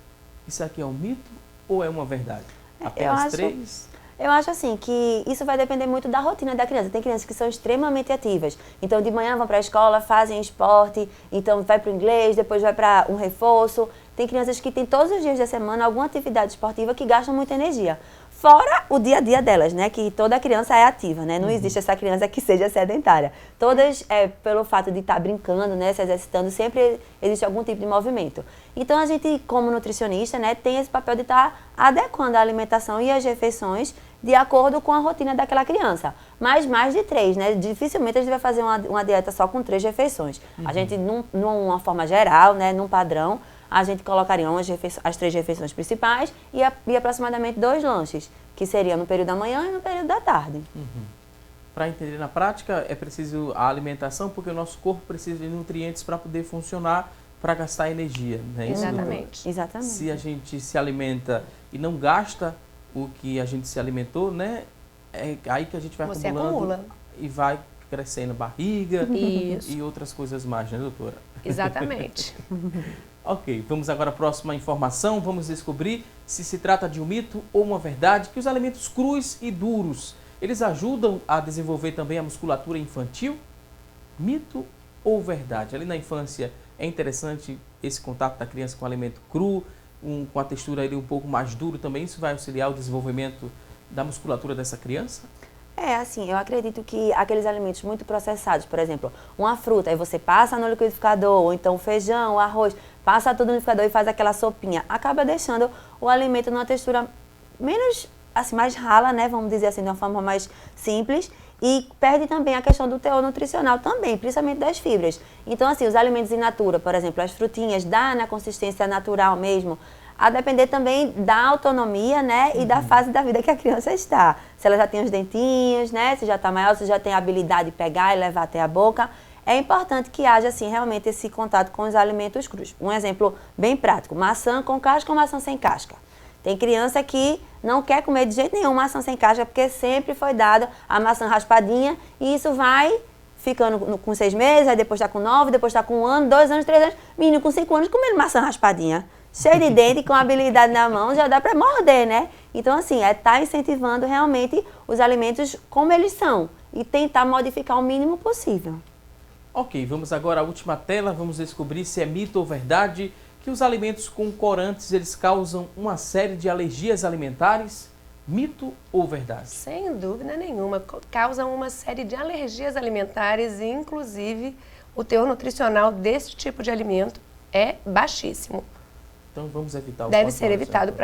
Isso aqui é um mito ou é uma verdade? Apenas 3? Eu acho assim que isso vai depender muito da rotina da criança. Tem crianças que são extremamente ativas. Então, de manhã vão para a escola, fazem esporte, então vai para o inglês, depois vai para um reforço. Tem crianças que têm todos os dias da semana alguma atividade esportiva que gastam muita energia. Fora o dia a dia delas, né? Que toda criança é ativa, né? Não existe essa criança que seja sedentária. Todas, pelo fato de estar brincando, né? Se exercitando, sempre existe algum tipo de movimento. Então, a gente, como nutricionista, né? Tem esse papel de estar adequando a alimentação e as refeições de acordo com a rotina daquela criança. Mas mais de 3, né? Dificilmente a gente vai fazer uma dieta só com 3 refeições. A gente, numa forma geral, né? Num padrão, a gente colocaria as 3 refeições principais e aproximadamente 2 lanches, que seriam no período da manhã e no período da tarde. Para entender na prática, é preciso a alimentação, porque o nosso corpo precisa de nutrientes para poder funcionar, para gastar energia. Né? Exatamente. Exatamente. Se a gente se alimenta e não gasta o que a gente se alimentou, né? É aí que a gente vai acumulando e vai crescendo barriga e outras coisas mais, né, doutora? Exatamente. Ok, vamos agora à próxima informação. Vamos descobrir se trata de um mito ou uma verdade, que os alimentos crus e duros, eles ajudam a desenvolver também a musculatura infantil? Mito ou verdade? Ali na infância é interessante esse contato da criança com o alimento cru, com a textura ali um pouco mais duro também. Isso vai auxiliar o desenvolvimento da musculatura dessa criança? Assim, eu acredito que aqueles alimentos muito processados, por exemplo, uma fruta, aí você passa no liquidificador, ou então feijão, arroz, passa tudo no liquidificador e faz aquela sopinha, acaba deixando o alimento numa textura menos, assim, mais rala, né, vamos dizer assim, de uma forma mais simples, e perde também a questão do teor nutricional também, principalmente das fibras. Então, assim, os alimentos in natura, por exemplo, as frutinhas, dá na consistência natural mesmo, a depender também da autonomia, né, e da fase da vida que a criança está. Se ela já tem os dentinhos, né, se já está maior, se já tem a habilidade de pegar e levar até a boca, é importante que haja, assim, realmente esse contato com os alimentos crus. Um exemplo bem prático, maçã com casca ou maçã sem casca. Tem criança que não quer comer de jeito nenhum maçã sem casca, porque sempre foi dado a maçã raspadinha, e isso vai ficando com 6 meses, aí depois está com 9, depois está com 1 ano, 2 anos, 3 anos. Menino com 5 anos comendo maçã raspadinha. Cheio de dente, com habilidade na mão, já dá para morder, né? Então, assim, tá incentivando realmente os alimentos como eles são e tentar modificar o mínimo possível. Ok, vamos agora à última tela, vamos descobrir se é mito ou verdade que os alimentos com corantes, eles causam uma série de alergias alimentares. Mito ou verdade? Sem dúvida nenhuma, causam uma série de alergias alimentares e, inclusive, o teor nutricional desse tipo de alimento é baixíssimo. Então vamos evitar o Deve ser evitado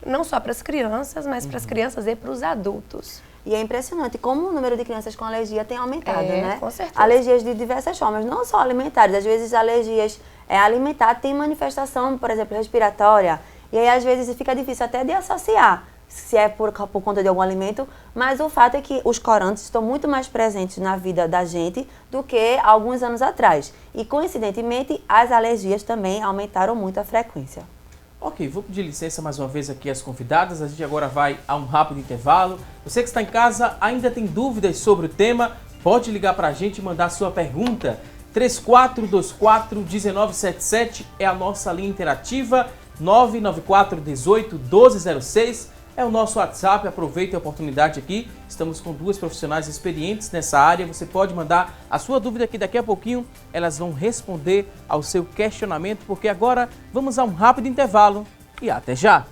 não só para as crianças, mas para as crianças e para os adultos. E é impressionante como o número de crianças com alergia tem aumentado, né? Com certeza. Alergias de diversas formas, não só alimentares. Às vezes alergias alimentares têm manifestação, por exemplo, respiratória. E aí às vezes fica difícil até de associar se é por conta de algum alimento. Mas o fato é que os corantes estão muito mais presentes na vida da gente do que alguns anos atrás. E coincidentemente as alergias também aumentaram muito a frequência. Ok, vou pedir licença mais uma vez aqui às convidadas. A gente agora vai a um rápido intervalo. Você que está em casa ainda tem dúvidas sobre o tema, pode ligar para a gente e mandar sua pergunta. 3424-1977 é a nossa linha interativa. 994-18-1206 é o nosso WhatsApp. Aproveite a oportunidade aqui. Estamos com 2 profissionais experientes nessa área. Você pode mandar a sua dúvida aqui daqui a pouquinho. Elas vão responder ao seu questionamento, porque agora vamos a um rápido intervalo e até já!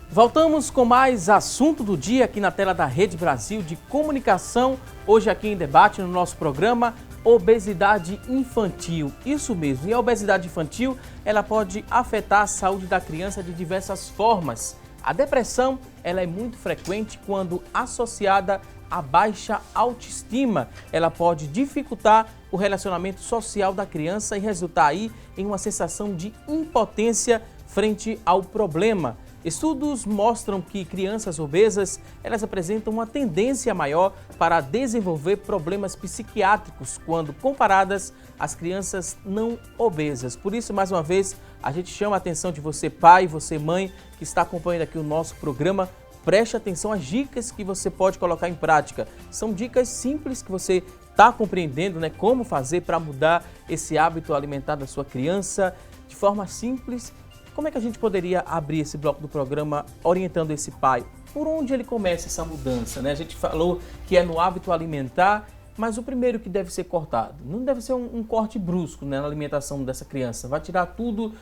Voltamos com mais assunto do dia aqui na tela da Rede Brasil de Comunicação. Hoje aqui em debate no nosso programa, obesidade infantil. Isso mesmo, e a obesidade infantil, ela pode afetar a saúde da criança de diversas formas. A depressão, ela é muito frequente quando associada à baixa autoestima. Ela pode dificultar o relacionamento social da criança e resultar aí em uma sensação de impotência frente ao problema. Estudos mostram que crianças obesas, elas apresentam uma tendência maior para desenvolver problemas psiquiátricos quando comparadas às crianças não obesas. Por isso, mais uma vez, a gente chama a atenção de você pai, você mãe, que está acompanhando aqui o nosso programa. Preste atenção às dicas que você pode colocar em prática. São dicas simples que você está compreendendo, né? Como fazer para mudar esse hábito alimentar da sua criança de forma simples. Como é que a gente poderia abrir esse bloco do programa orientando esse pai? Por onde ele começa essa mudança, né? A gente falou que é no hábito alimentar, mas o primeiro que deve ser cortado. Não deve ser um corte brusco, né, na alimentação dessa criança. Vai tirar tudo,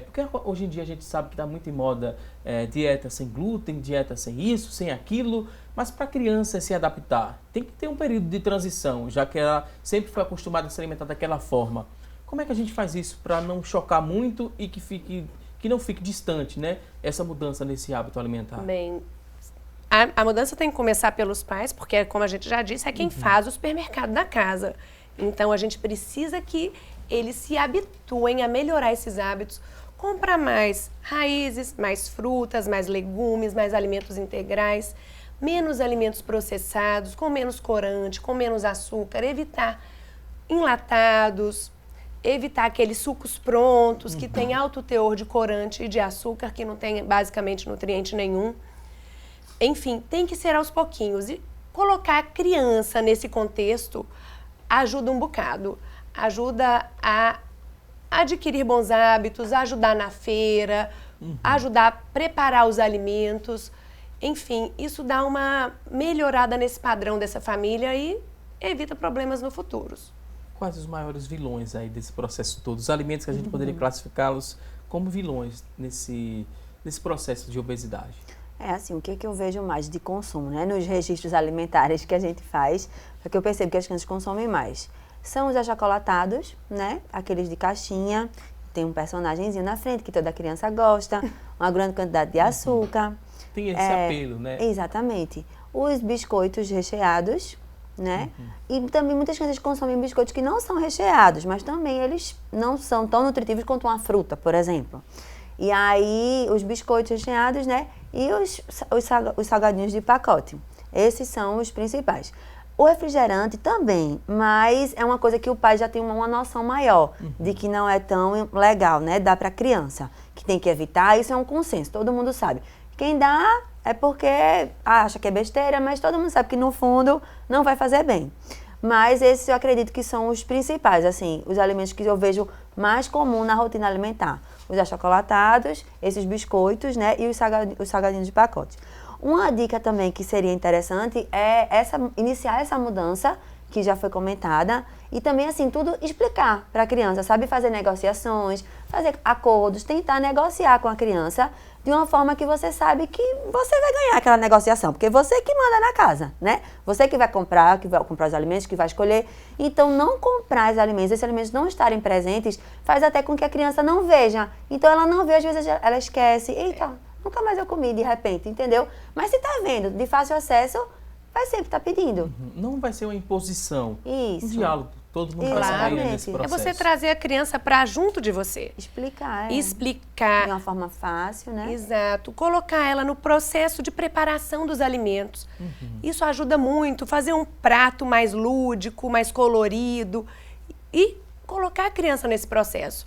porque hoje em dia a gente sabe que está muito em moda dieta sem glúten, dieta sem isso, sem aquilo, mas para a criança se adaptar, tem que ter um período de transição, já que ela sempre foi acostumada a se alimentar daquela forma. Como é que a gente faz isso para não chocar muito e que não fique distante, né, essa mudança nesse hábito alimentar? Bem, a mudança tem que começar pelos pais, porque, como a gente já disse, é quem faz o supermercado da casa. Então, a gente precisa que eles se habituem a melhorar esses hábitos, comprar mais raízes, mais frutas, mais legumes, mais alimentos integrais, menos alimentos processados, com menos corante, com menos açúcar, evitar enlatados, evitar aqueles sucos prontos que têm alto teor de corante e de açúcar, que não tem basicamente nutriente nenhum. Enfim, tem que ser aos pouquinhos. E colocar a criança nesse contexto ajuda um bocado. Ajuda a adquirir bons hábitos, ajudar na feira, ajudar a preparar os alimentos. Enfim, isso dá uma melhorada nesse padrão dessa família e evita problemas no futuro. Quais os maiores vilões aí desse processo todo? Os alimentos que a gente poderia classificá-los como vilões nesse processo de obesidade? É assim, o que eu vejo mais de consumo, né, nos registros alimentares que a gente faz, é que eu percebo que as crianças consomem mais. São os achocolatados, né, aqueles de caixinha, tem um personagemzinho na frente que toda criança gosta, uma grande quantidade de açúcar. Tem esse apelo, né? Exatamente. Os biscoitos recheados, né? E também muitas crianças consomem biscoitos que não são recheados, mas também eles não são tão nutritivos quanto uma fruta, por exemplo. E aí, os biscoitos recheados, né? E os salgadinhos de pacote. Esses são os principais. O refrigerante também, mas é uma coisa que o pai já tem uma noção maior de que não é tão legal, né? Dá para criança, que tem que evitar, isso é um consenso, todo mundo sabe. Quem dá é porque acha que é besteira, mas todo mundo sabe que no fundo não vai fazer bem. Mas esses eu acredito que são os principais, assim, os alimentos que eu vejo mais comum na rotina alimentar. Os achocolatados, esses biscoitos, né? E os salgadinhos de pacote. Uma dica também que seria interessante é iniciar essa mudança, que já foi comentada, e também, assim, tudo explicar para a criança, sabe? Fazer negociações, fazer acordos, tentar negociar com a criança de uma forma que você sabe que você vai ganhar aquela negociação, porque você que manda na casa, né? Você que vai comprar os alimentos, que vai escolher. Então, não comprar os alimentos, esses alimentos não estarem presentes, faz até com que a criança não veja. Então, ela não vê, às vezes ela esquece. Eita, nunca mais eu comi de repente, entendeu? Mas se tá vendo, de fácil acesso, vai sempre estar pedindo. Não vai ser uma imposição. Isso. Um diálogo. Todo mundo vai Exatamente. saber nesse processo. É você trazer a criança para junto de você. Explicar. Explicar. De uma forma fácil, né? Exato. Colocar ela no processo de preparação dos alimentos. Isso ajuda muito. Fazer um prato mais lúdico, mais colorido. E colocar a criança nesse processo.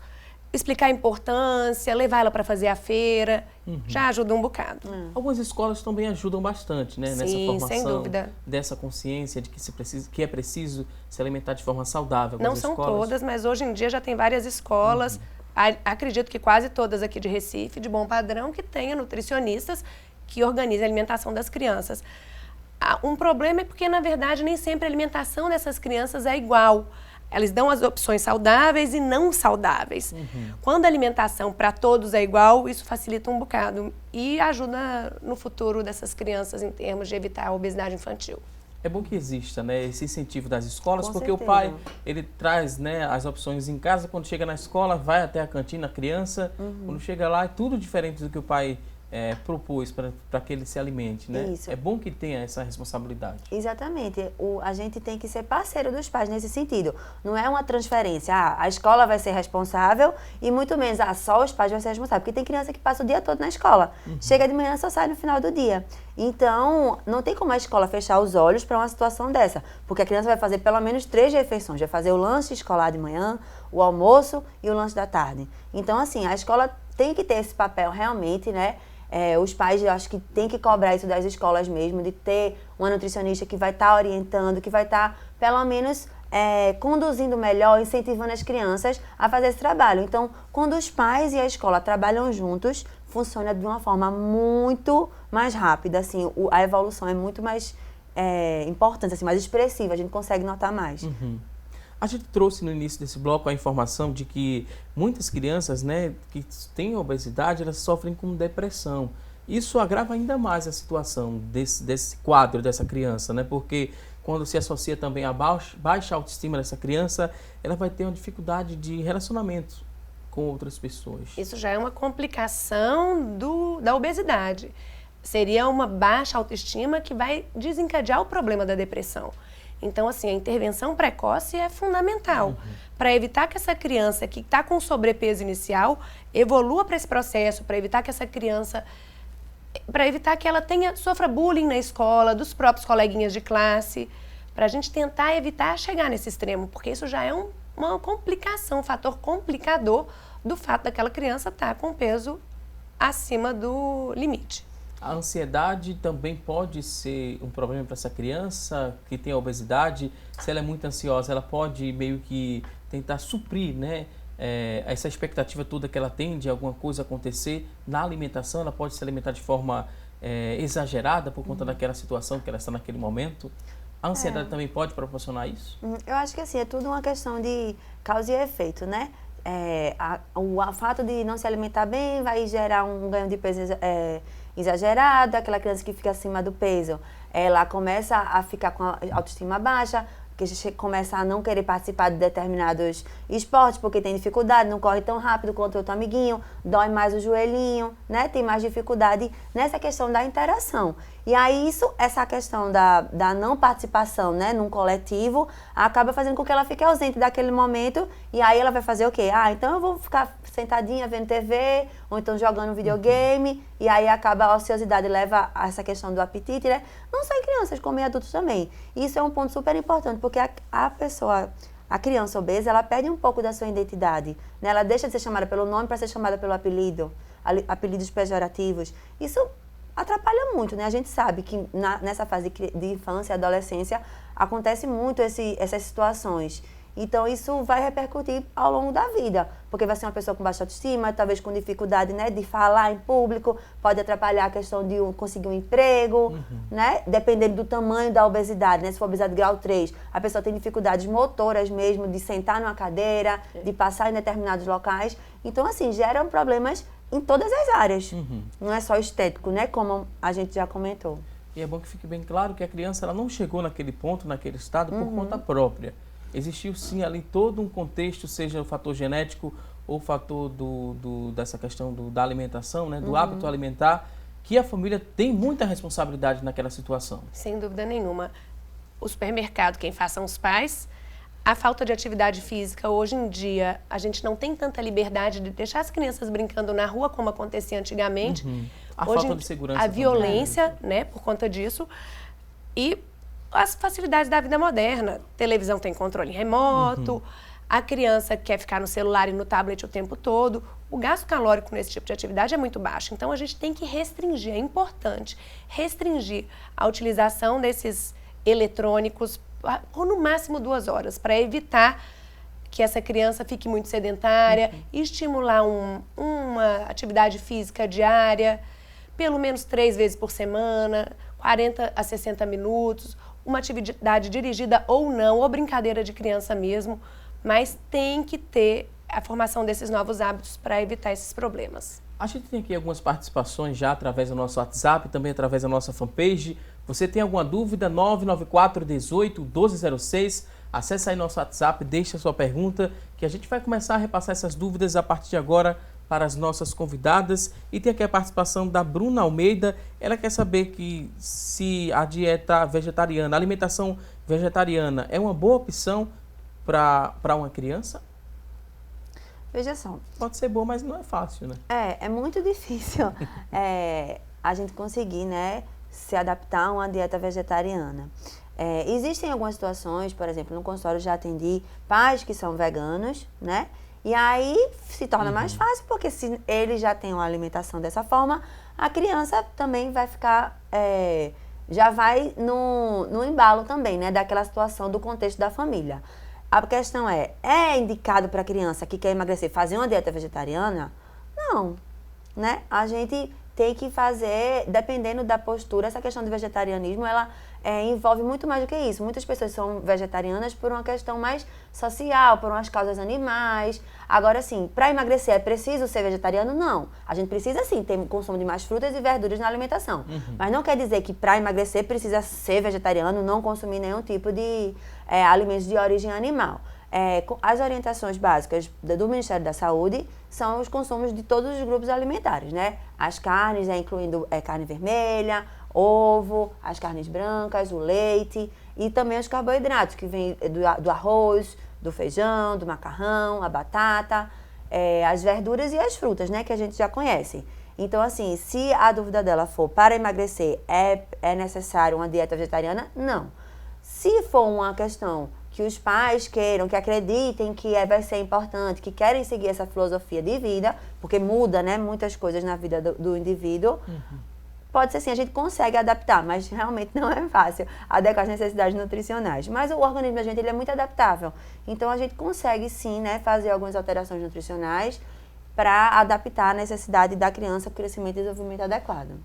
Explicar a importância, levar ela para fazer a feira, já ajuda um bocado. Algumas escolas também ajudam bastante, né? Sim, nessa formação, sem dúvida. Dessa consciência de que é preciso se alimentar de forma saudável. Não são todas, mas hoje em dia já tem várias escolas, acredito que quase todas aqui de Recife, de bom padrão, que tenham nutricionistas que organizem a alimentação das crianças. Um problema é porque, na verdade, nem sempre a alimentação dessas crianças é igual. Elas dão as opções saudáveis e não saudáveis. Quando a alimentação para todos é igual, isso facilita um bocado e ajuda no futuro dessas crianças em termos de evitar a obesidade infantil. É bom que exista, né, esse incentivo das escolas, Com porque certeza. o pai, ele traz, né, as opções em casa, quando chega na escola, vai até a cantina, a criança, quando chega lá, é tudo diferente do que o pai propôs para que ele se alimente, né? Isso. É bom que tenha essa responsabilidade. Exatamente. A gente tem que ser parceiro dos pais nesse sentido. Não é uma transferência. A escola vai ser responsável e muito menos, só os pais vão ser responsáveis. Porque tem criança que passa o dia todo na escola. Chega de manhã e só sai no final do dia. Então, não tem como a escola fechar os olhos para uma situação dessa. Porque a criança vai fazer pelo menos 3 refeições. Vai fazer o lanche escolar de manhã, o almoço e o lanche da tarde. Então, assim, a escola tem que ter esse papel realmente, né? Os pais, eu acho que tem que cobrar isso das escolas mesmo, de ter uma nutricionista que vai estar orientando, que vai estar, pelo menos, conduzindo melhor, incentivando as crianças a fazer esse trabalho. Então, quando os pais e a escola trabalham juntos, funciona de uma forma muito mais rápida, assim, a evolução é muito mais importante, assim, mais expressiva, a gente consegue notar mais. A gente trouxe no início desse bloco a informação de que muitas crianças, né, que têm obesidade, elas sofrem com depressão. Isso agrava ainda mais a situação desse quadro dessa criança, né, porque quando se associa também a baixa autoestima dessa criança, ela vai ter uma dificuldade de relacionamento com outras pessoas. Isso já é uma complicação da obesidade. Seria uma baixa autoestima que vai desencadear o problema da depressão. Então, assim, a intervenção precoce é fundamental para evitar que essa criança que está com sobrepeso inicial evolua para esse processo, para evitar que essa criança, para evitar que ela sofra bullying na escola, dos próprios coleguinhas de classe, para a gente tentar evitar chegar nesse extremo, porque isso já é uma complicação, um fator complicador do fato daquela criança estar com peso acima do limite. A ansiedade também pode ser um problema para essa criança que tem a obesidade. Se ela é muito ansiosa, ela pode meio que tentar suprir, né, essa expectativa toda que ela tem de alguma coisa acontecer na alimentação. Ela pode se alimentar de forma exagerada por conta daquela situação que ela está naquele momento. A ansiedade também pode proporcionar isso? Eu acho que assim, é tudo uma questão de causa e efeito, né? O fato de não se alimentar bem vai gerar um ganho de peso exagerado. Aquela criança que fica acima do peso, ela começa a ficar com a autoestima baixa, que começa a não querer participar de determinados esportes porque tem dificuldade, não corre tão rápido quanto o outro amiguinho, dói mais o joelhinho, né? Tem mais dificuldade nessa questão da interação. E aí essa questão da não participação, né, num coletivo, acaba fazendo com que ela fique ausente daquele momento, e aí ela vai fazer o quê? Então eu vou ficar sentadinha vendo TV, ou então jogando videogame, e aí acaba a ociosidade, leva a essa questão do apetite, né? Não só em crianças, como em adultos também. E isso é um ponto super importante, porque a criança obesa, ela perde um pouco da sua identidade, né? Ela deixa de ser chamada pelo nome para ser chamada pelo apelido, apelidos pejorativos. Isso atrapalha muito, né? A gente sabe que nessa fase de infância e adolescência acontece muito essas situações. Então, isso vai repercutir ao longo da vida, porque vai ser uma pessoa com baixa autoestima, talvez com dificuldade, né, de falar em público, pode atrapalhar a questão de conseguir um emprego, né, dependendo do tamanho da obesidade, né, se for obesidade grau 3, a pessoa tem dificuldades motoras mesmo, de sentar numa cadeira, de passar em determinados locais. Então, assim, geram problemas em todas as áreas, não é só estético, né, como a gente já comentou. E é bom que fique bem claro que a criança ela não chegou naquele ponto, naquele estado, por conta própria. Existiu sim ali todo um contexto, seja o fator genético ou o fator dessa questão da alimentação, né, do hábito alimentar, que a família tem muita responsabilidade naquela situação. Sem dúvida nenhuma. O supermercado, quem faz são os pais. A falta de atividade física, hoje em dia, a gente não tem tanta liberdade de deixar as crianças brincando na rua como acontecia antigamente. A hoje, falta de segurança a também. violência, né, por conta disso. E as facilidades da vida moderna. Televisão tem controle remoto, a criança quer ficar no celular e no tablet o tempo todo. O gasto calórico nesse tipo de atividade é muito baixo. Então, a gente tem que restringir, é importante restringir a utilização desses eletrônicos por no máximo 2 horas, para evitar que essa criança fique muito sedentária, estimular uma atividade física diária, pelo menos 3 vezes por semana, 40 a 60 minutos, uma atividade dirigida ou não, ou brincadeira de criança mesmo, mas tem que ter a formação desses novos hábitos para evitar esses problemas. A gente tem aqui algumas participações já através do nosso WhatsApp, também através da nossa fanpage. Você tem alguma dúvida? 994 18 1206. Acesse aí nosso WhatsApp, deixe a sua pergunta, que a gente vai começar a repassar essas dúvidas a partir de agora para as nossas convidadas. E tem aqui a participação da Bruna Almeida. Ela quer saber que se a dieta vegetariana, a alimentação vegetariana é uma boa opção para uma criança? Veja só. Pode ser boa, mas não é fácil, né? É muito difícil a gente conseguir, né, se adaptar a uma dieta vegetariana. Existem algumas situações, por exemplo, no consultório já atendi pais que são veganos, né? E aí se torna mais fácil, porque se ele já tem uma alimentação dessa forma, a criança também vai ficar, já vai no embalo também, né, daquela situação, do contexto da família. A questão é indicado para a criança que quer emagrecer fazer uma dieta vegetariana? Não, né? A gente tem que fazer, dependendo da postura, essa questão do vegetarianismo, ela envolve muito mais do que isso. Muitas pessoas são vegetarianas por uma questão mais social, por umas causas animais. Agora, sim, para emagrecer é preciso ser vegetariano? Não. A gente precisa, sim, ter consumo de mais frutas e verduras na alimentação. Mas não quer dizer que para emagrecer precisa ser vegetariano, não consumir nenhum tipo de alimentos de origem animal. As orientações básicas do Ministério da Saúde são os consumos de todos os grupos alimentares, né? As carnes, incluindo carne vermelha, ovo, as carnes brancas, o leite e também os carboidratos, que vêm do arroz, do feijão, do macarrão, a batata, as verduras e as frutas, né? Que a gente já conhece. Então, assim, se a dúvida dela for para emagrecer, é necessário uma dieta vegetariana? Não. Se for uma questão que os pais queiram, que acreditem que vai ser importante, que querem seguir essa filosofia de vida, porque muda, né, muitas coisas na vida do indivíduo, pode ser sim, a gente consegue adaptar, mas realmente não é fácil adequar às necessidades nutricionais. Mas o organismo da gente ele é muito adaptável, então a gente consegue sim, né, fazer algumas alterações nutricionais para adaptar a necessidade da criança para o crescimento e desenvolvimento adequado.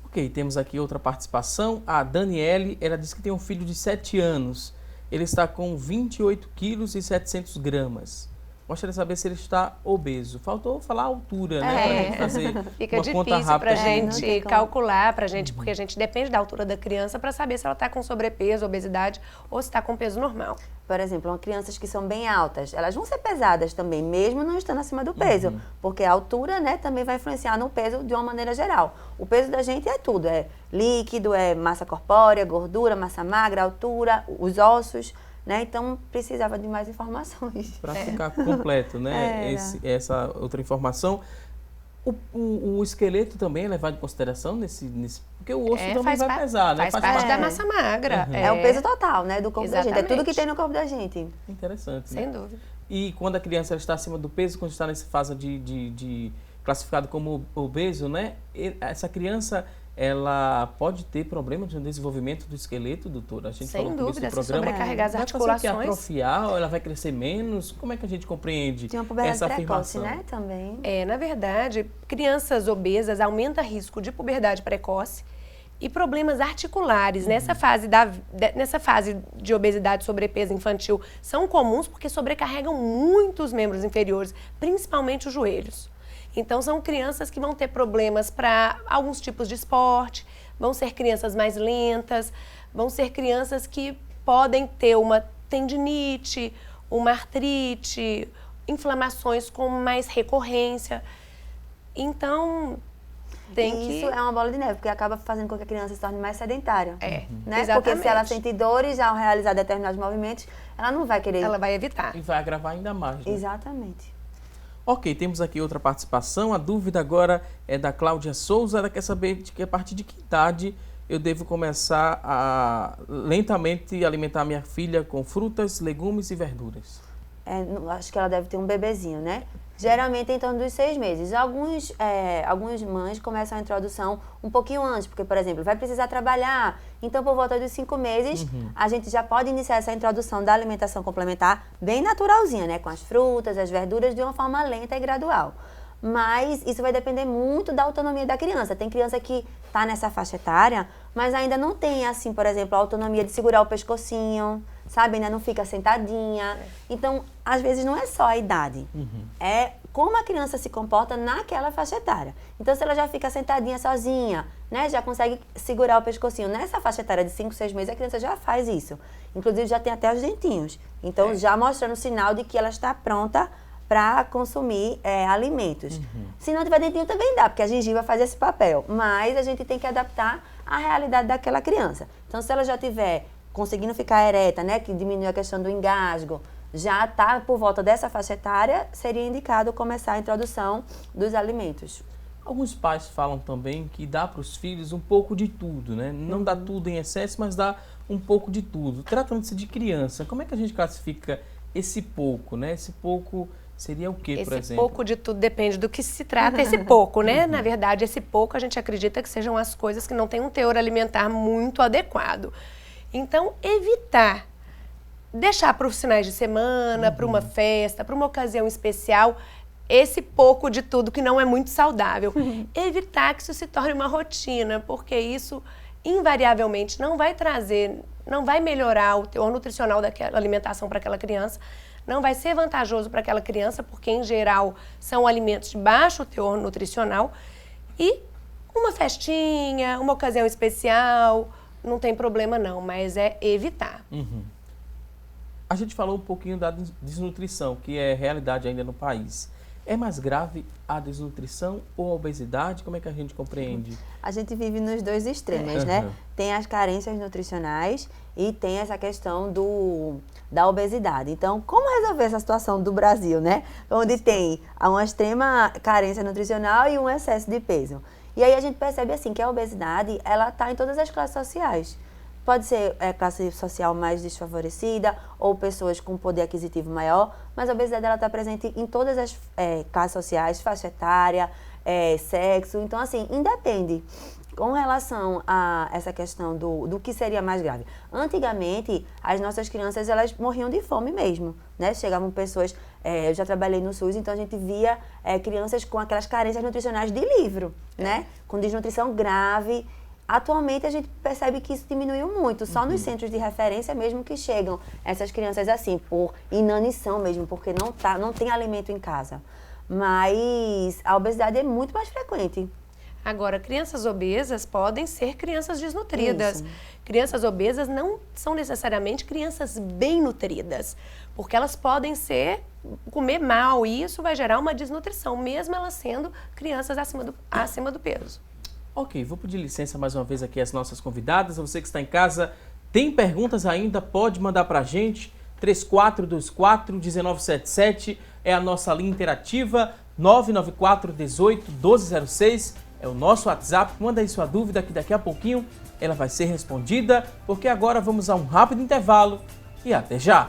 Ok, temos aqui outra participação. A Daniele, ela disse que tem um filho de 7 anos. Ele está com 28 quilos e 700 gramas. gostaria de saber se ele está obeso. Faltou falar a altura, né? Para a gente fazer Fica uma conta difícil para a rápida. gente calcular, porque a gente depende da altura da criança para saber se ela está com sobrepeso, obesidade ou se está com peso normal. Por exemplo, crianças que são bem altas, elas vão ser pesadas também, mesmo não estando acima do peso, porque a altura, né, também vai influenciar no peso de uma maneira geral. O peso da gente é tudo, é líquido, é massa corpórea, gordura, massa magra, altura, os ossos, né? Então, precisava de mais informações. Para ficar completo, né? Essa outra informação. O esqueleto também é levado em consideração porque o osso também vai pesar, né? Faz parte da massa magra. É o peso total, né, do corpo da gente. É tudo que tem no corpo da gente. Interessante, Sem né? dúvida. E quando a criança está acima do peso, quando está nessa fase de classificado como obeso, né? Essa criança, ela pode ter problemas no desenvolvimento do esqueleto, doutora? A gente Sem dúvida, se programa. sobrecarregar as Vai articulações. fazer o quê? Atrofiar ou ela vai crescer menos? Como é que a gente compreende Tem uma puberdade essa precoce, afirmação? né, também. Na verdade, crianças obesas aumentam o risco de puberdade precoce e problemas articulares. Nessa fase de obesidade e sobrepeso infantil são comuns porque sobrecarregam muitos membros inferiores, principalmente os joelhos. Então, são crianças que vão ter problemas para alguns tipos de esporte, vão ser crianças mais lentas, vão ser crianças que podem ter uma tendinite, uma artrite, inflamações com mais recorrência. Então, Isso é uma bola de neve, porque acaba fazendo com que a criança se torne mais sedentária. Né? Exatamente. Porque se ela sente dores ao realizar determinados movimentos, ela não vai querer. Ela vai evitar. E vai agravar ainda mais, né? Exatamente. Ok, temos aqui outra participação. A dúvida agora é da Cláudia Souza. Ela quer saber de que a partir de que idade eu devo começar a lentamente alimentar minha filha com frutas, legumes e verduras. Acho que ela deve ter um bebezinho, né? Geralmente em torno dos 6 meses. Algumas mães começam a introdução um pouquinho antes, porque, por exemplo, vai precisar trabalhar. Então, por volta dos 5 meses, a gente já pode iniciar essa introdução da alimentação complementar bem naturalzinha, né? Com as frutas, as verduras, de uma forma lenta e gradual. Mas isso vai depender muito da autonomia da criança. Tem criança que está nessa faixa etária, mas ainda não tem, assim, por exemplo, a autonomia de segurar o pescocinho, sabe? Ainda não fica sentadinha. Então, às vezes, não é só a idade. É como a criança se comporta naquela faixa etária. Então, se ela já fica sentadinha sozinha, né? Já consegue segurar o pescocinho. Nessa faixa etária de 5, 6 meses, a criança já faz isso. Inclusive, já tem até os dentinhos. Então, já mostrando o sinal de que ela está pronta para consumir alimentos. Se não tiver dentinho, também dá, porque a gengiva faz esse papel. Mas a gente tem que adaptar à realidade daquela criança. Então, se ela já tiver conseguindo ficar ereta, né, que diminui a questão do engasgo, já está por volta dessa faixa etária, seria indicado começar a introdução dos alimentos. Alguns pais falam também que dá para os filhos um pouco de tudo, né? Não dá tudo em excesso, mas dá um pouco de tudo. Tratando-se de criança, como é que a gente classifica esse pouco, né? Esse pouco seria o quê, por exemplo? Esse pouco de tudo depende do que se trata esse pouco, né? Na verdade, esse pouco a gente acredita que sejam as coisas que não têm um teor alimentar muito adequado. Então, evitar deixar para os finais de semana, para uma festa, para uma ocasião especial, esse pouco de tudo que não é muito saudável. Evitar que isso se torne uma rotina, porque isso invariavelmente não vai melhorar o teor nutricional daquela alimentação para aquela criança, não vai ser vantajoso para aquela criança, porque em geral são alimentos de baixo teor nutricional. E uma festinha, uma ocasião especial, não tem problema não, mas é evitar. A gente falou um pouquinho da desnutrição, que é realidade ainda no país. É mais grave a desnutrição ou a obesidade? Como é que a gente compreende? A gente vive nos dois extremos, né? Tem as carências nutricionais e tem essa questão da obesidade. Então, como resolver essa situação do Brasil, né? Onde tem uma extrema carência nutricional e um excesso de peso. E aí a gente percebe assim que a obesidade, ela está em todas as classes sociais. Pode ser classe social mais desfavorecida ou pessoas com poder aquisitivo maior, mas a obesidade está presente em todas as classes sociais, faixa etária, sexo. Então, assim, independe. Com relação a essa questão do que seria mais grave. Antigamente, as nossas crianças, elas morriam de fome mesmo, né? Chegavam pessoas, eu já trabalhei no SUS, então a gente via crianças com aquelas carências nutricionais de livro, né? Com desnutrição grave. Atualmente a gente percebe que isso diminuiu muito, só nos centros de referência mesmo que chegam essas crianças assim, por inanição mesmo, porque não tem alimento em casa. Mas a obesidade é muito mais frequente. Agora, crianças obesas podem ser crianças desnutridas. Isso. Crianças obesas não são necessariamente crianças bem nutridas, porque elas podem comer mal e isso vai gerar uma desnutrição, mesmo elas sendo crianças acima do peso. Ok, vou pedir licença mais uma vez aqui às nossas convidadas. Você que está em casa, tem perguntas ainda, pode mandar para a gente. 3424-1977 é a nossa linha interativa. 994-18-1206 é o nosso WhatsApp. Manda aí sua dúvida que daqui a pouquinho ela vai ser respondida, porque agora vamos a um rápido intervalo e até já!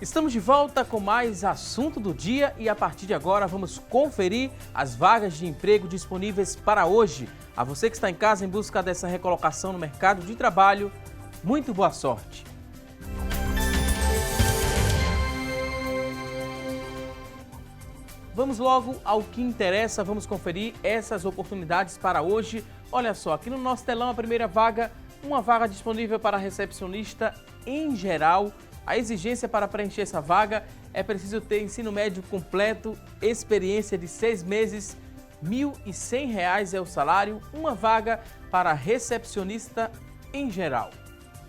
Estamos de volta com mais assunto do dia e a partir de agora vamos conferir as vagas de emprego disponíveis para hoje. A você que está em casa em busca dessa recolocação no mercado de trabalho, muito boa sorte! Vamos logo ao que interessa, vamos conferir essas oportunidades para hoje. Olha só, aqui no nosso telão a primeira vaga, uma vaga disponível para recepcionista em geral. A exigência para preencher essa vaga é preciso ter ensino médio completo, experiência de 6 meses, R$ 1.100 é o salário, uma vaga para recepcionista em geral.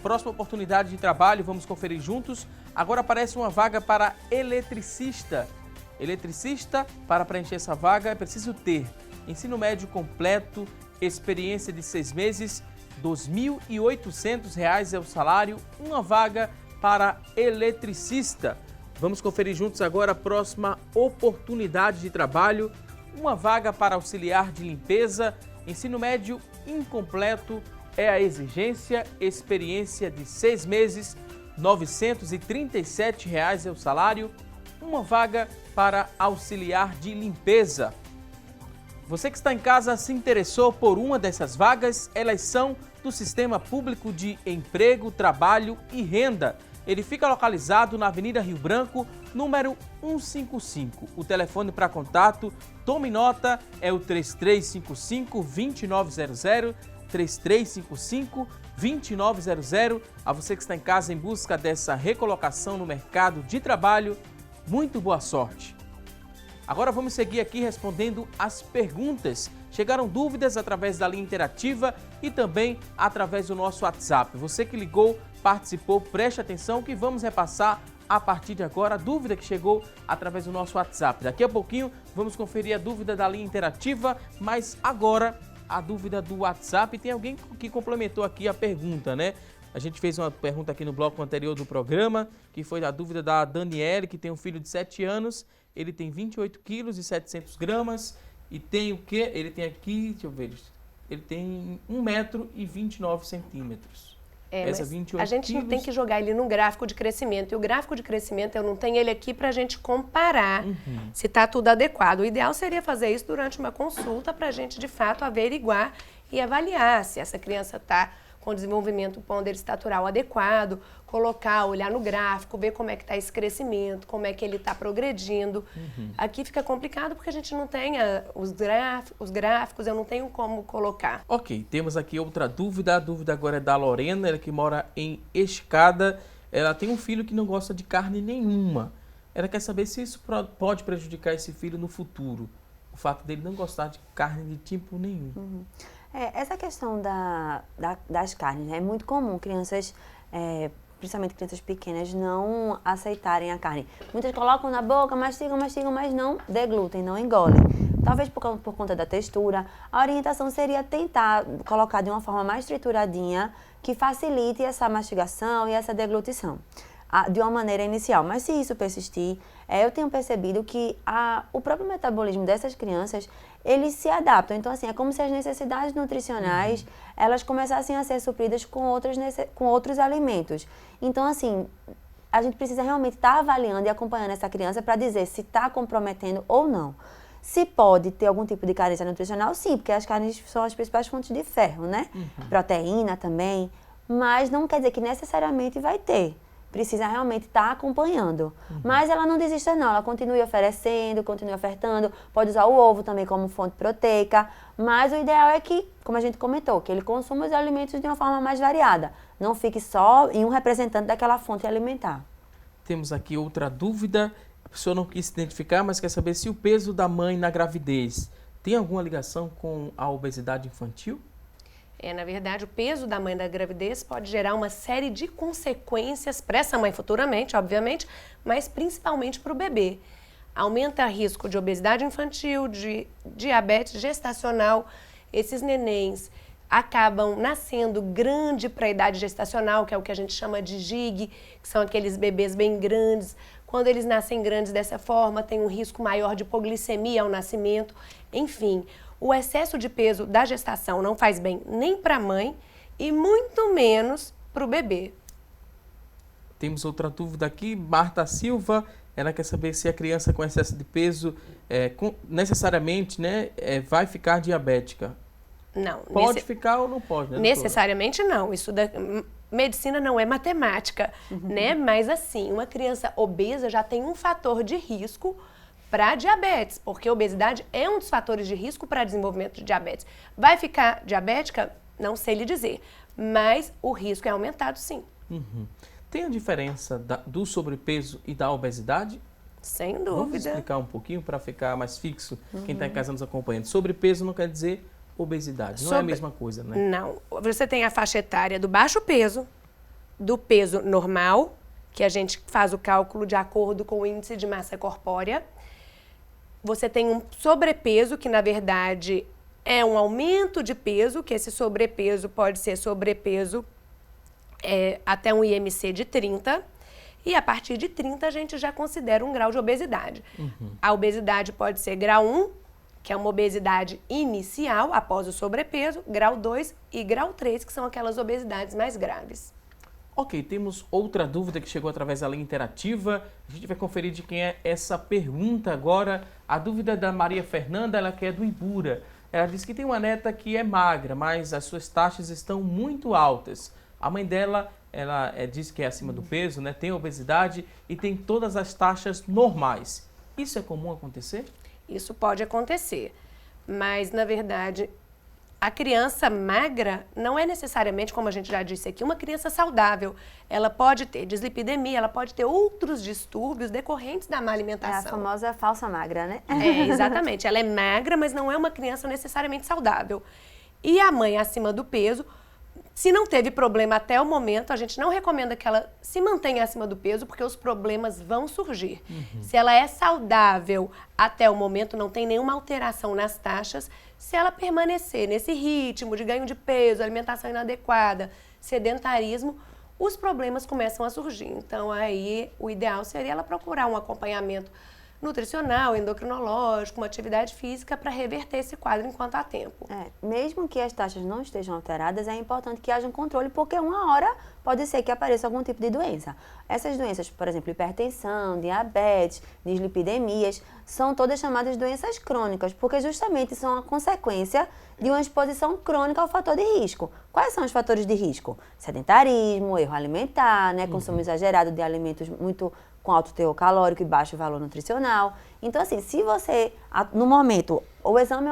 Próxima oportunidade de trabalho, vamos conferir juntos. Agora aparece uma vaga para eletricista. Eletricista, para preencher essa vaga é preciso ter ensino médio completo, experiência de 6 meses, R$ 2.800 é o salário, uma vaga para eletricista. Vamos conferir juntos agora a próxima oportunidade de trabalho. Uma vaga para auxiliar de limpeza, ensino médio incompleto é a exigência, experiência de 6 meses, R$ 937 é o salário, uma vaga para auxiliar de limpeza. Você que está em casa se interessou por uma dessas vagas, elas são do Sistema Público de Emprego, Trabalho e Renda. Ele fica localizado na Avenida Rio Branco, número 155. O telefone para contato, tome nota, é o 3355-2900, 3355-2900. A você que está em casa em busca dessa recolocação no mercado de trabalho, muito boa sorte! Agora vamos seguir aqui respondendo as perguntas. Chegaram dúvidas através da linha interativa e também através do nosso WhatsApp. Você que ligou, participou, preste atenção que vamos repassar a partir de agora a dúvida que chegou através do nosso WhatsApp. Daqui a pouquinho vamos conferir a dúvida da linha interativa, mas agora a dúvida do WhatsApp. Tem alguém que complementou aqui a pergunta, né? A gente fez uma pergunta aqui no bloco anterior do programa, que foi a dúvida da Daniele, que tem um filho de 7 anos, ele tem 28 quilos e 700 gramas e tem o quê? Ele tem aqui, deixa eu ver, ele tem 1,29 m. A gente não tem que jogar ele no gráfico de crescimento. E o gráfico de crescimento, eu não tenho ele aqui para a gente comparar se está tudo adequado. O ideal seria fazer isso durante uma consulta para a gente, de fato, averiguar e avaliar se essa criança está com desenvolvimento ponderostatural adequado, olhar no gráfico, ver como é que está esse crescimento, como é que ele está progredindo. Aqui fica complicado porque a gente não tem os gráficos, eu não tenho como colocar. Ok, temos aqui outra dúvida. A dúvida agora é da Lorena, ela que mora em Escada. Ela tem um filho que não gosta de carne nenhuma. Ela quer saber se isso pode prejudicar esse filho no futuro. O fato dele não gostar de carne de tipo nenhum. Essa questão das carnes, né? É muito comum crianças, principalmente crianças pequenas, não aceitarem a carne. Muitas colocam na boca, mastigam, mas não deglutem, não engolem. Talvez por conta da textura. A orientação seria tentar colocar de uma forma mais trituradinha, que facilite essa mastigação e essa deglutição de uma maneira inicial. Mas se isso persistir, eu tenho percebido que o próprio metabolismo dessas crianças, eles se adaptam. Então, assim, é como se as necessidades nutricionais, elas começassem a ser supridas com outros alimentos. Então, assim, a gente precisa realmente estar avaliando e acompanhando essa criança para dizer se está comprometendo ou não. Se pode ter algum tipo de carência nutricional, sim, porque as carnes são as principais fontes de ferro, né? Proteína também, mas não quer dizer que necessariamente vai ter. Precisa realmente estar acompanhando. Mas ela não desista não, ela continue oferecendo, continue ofertando, pode usar o ovo também como fonte proteica, mas o ideal é que, como a gente comentou, que ele consuma os alimentos de uma forma mais variada, não fique só em um representante daquela fonte alimentar. Temos aqui outra dúvida, a pessoa não quis se identificar, mas quer saber se o peso da mãe na gravidez tem alguma ligação com a obesidade infantil? Na verdade, o peso da mãe da gravidez pode gerar uma série de consequências para essa mãe futuramente, obviamente, mas principalmente para o bebê. Aumenta o risco de obesidade infantil, de diabetes gestacional. Esses nenéns acabam nascendo grande para a idade gestacional, que é o que a gente chama de GIG, que são aqueles bebês bem grandes. Quando eles nascem grandes dessa forma, tem um risco maior de hipoglicemia ao nascimento, enfim. O excesso de peso da gestação não faz bem nem para a mãe e muito menos para o bebê. Temos outra dúvida aqui, Marta Silva, ela quer saber se a criança com excesso de peso necessariamente vai ficar diabética. Não. Pode ficar ou não pode, né, necessariamente não. Medicina não é matemática, né? Mas assim, uma criança obesa já tem um fator de risco para diabetes, porque a obesidade é um dos fatores de risco para desenvolvimento de diabetes. Vai ficar diabética? Não sei lhe dizer, mas o risco é aumentado sim. Tem a diferença do sobrepeso e da obesidade? Sem dúvida. Vamos explicar um pouquinho para ficar mais fixo, quem está em casa nos acompanhando. Sobrepeso não quer dizer obesidade, não é a mesma coisa, né? Não, você tem a faixa etária do baixo peso, do peso normal, que a gente faz o cálculo de acordo com o índice de massa corpórea. Você tem um sobrepeso, que na verdade é um aumento de peso, que esse sobrepeso pode ser sobrepeso até um IMC de 30, e a partir de 30 a gente já considera um grau de obesidade. A obesidade pode ser grau 1, que é uma obesidade inicial após o sobrepeso, grau 2 e grau 3, que são aquelas obesidades mais graves. Ok, temos outra dúvida que chegou através da linha interativa. A gente vai conferir de quem é essa pergunta agora. A dúvida é da Maria Fernanda, ela que é do Ibura. Ela diz que tem uma neta que é magra, mas as suas taxas estão muito altas. A mãe dela, ela diz que é acima do peso, né? Tem obesidade e tem todas as taxas normais. Isso é comum acontecer? Isso pode acontecer, mas na verdade a criança magra não é necessariamente, como a gente já disse aqui, uma criança saudável. Ela pode ter dislipidemia, ela pode ter outros distúrbios decorrentes da má alimentação. É a famosa falsa magra, né? Exatamente. Ela é magra, mas não é uma criança necessariamente saudável. E a mãe acima do peso, se não teve problema até o momento, a gente não recomenda que ela se mantenha acima do peso, porque os problemas vão surgir. Se ela é saudável até o momento, não tem nenhuma alteração nas taxas, se ela permanecer nesse ritmo de ganho de peso, alimentação inadequada, sedentarismo, os problemas começam a surgir. Então, aí, o ideal seria ela procurar um acompanhamento nutricional, endocrinológico, uma atividade física para reverter esse quadro enquanto há tempo. Mesmo que as taxas não estejam alteradas, é importante que haja um controle, porque uma hora pode ser que apareça algum tipo de doença. Essas doenças, por exemplo, hipertensão, diabetes, dislipidemias, são todas chamadas de doenças crônicas, porque justamente são a consequência de uma exposição crônica ao fator de risco. Quais são os fatores de risco? Sedentarismo, erro alimentar, né? Consumo exagerado de alimentos muito com alto teor calórico e baixo valor nutricional. Então, assim, se você, no momento, o exame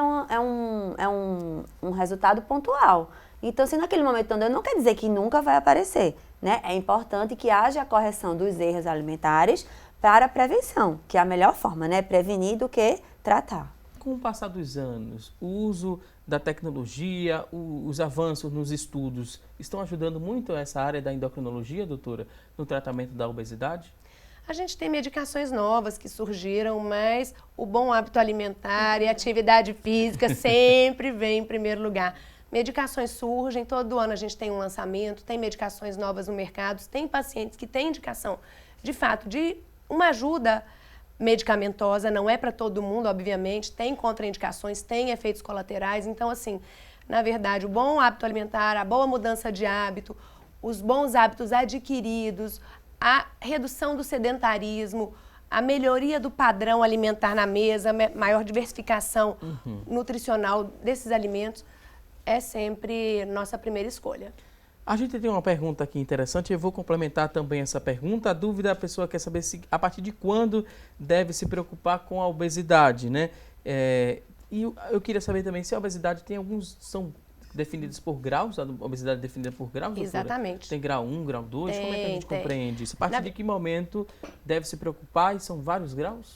é um resultado pontual. Então, se naquele momento não quer dizer que nunca vai aparecer, né? É importante que haja a correção dos erros alimentares para a prevenção, que é a melhor forma, né? Prevenir do que tratar. Com o passar dos anos, o uso da tecnologia, os avanços nos estudos, estão ajudando muito essa área da endocrinologia, doutora, no tratamento da obesidade? A gente tem medicações novas que surgiram, mas o bom hábito alimentar e a atividade física sempre vem em primeiro lugar. Medicações surgem, todo ano a gente tem um lançamento, tem medicações novas no mercado, tem pacientes que têm indicação, de fato, de uma ajuda medicamentosa, não é para todo mundo, obviamente, tem contraindicações, tem efeitos colaterais. Então, assim, na verdade, o bom hábito alimentar, a boa mudança de hábito, os bons hábitos adquiridos, a redução do sedentarismo, a melhoria do padrão alimentar na mesa, maior diversificação nutricional desses alimentos é sempre nossa primeira escolha. A gente tem uma pergunta aqui interessante, eu vou complementar também essa pergunta. A dúvida, a pessoa quer saber a partir de quando deve se preocupar com a obesidade, né? E eu queria saber também se a obesidade são definidos por graus, a obesidade é definida por graus? Exatamente. Doutora? Tem grau 1, grau 2, como é que a gente compreende isso? A partir de que momento deve se preocupar e são vários graus?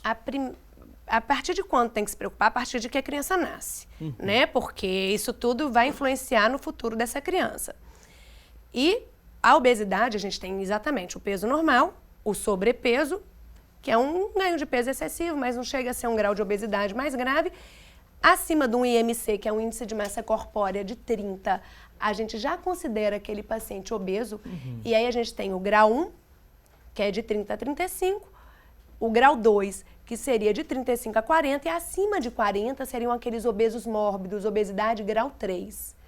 A partir de quando tem que se preocupar? A partir de que a criança nasce, né? Porque isso tudo vai influenciar no futuro dessa criança. E a obesidade, a gente tem exatamente o peso normal, o sobrepeso, que é um ganho de peso excessivo, mas não chega a ser um grau de obesidade mais grave. Acima de um IMC, que é um índice de massa corpórea de 30, a gente já considera aquele paciente obeso. E aí a gente tem o grau 1, que é de 30 a 35, o grau 2, que seria de 35 a 40, e acima de 40 seriam aqueles obesos mórbidos, obesidade grau 3.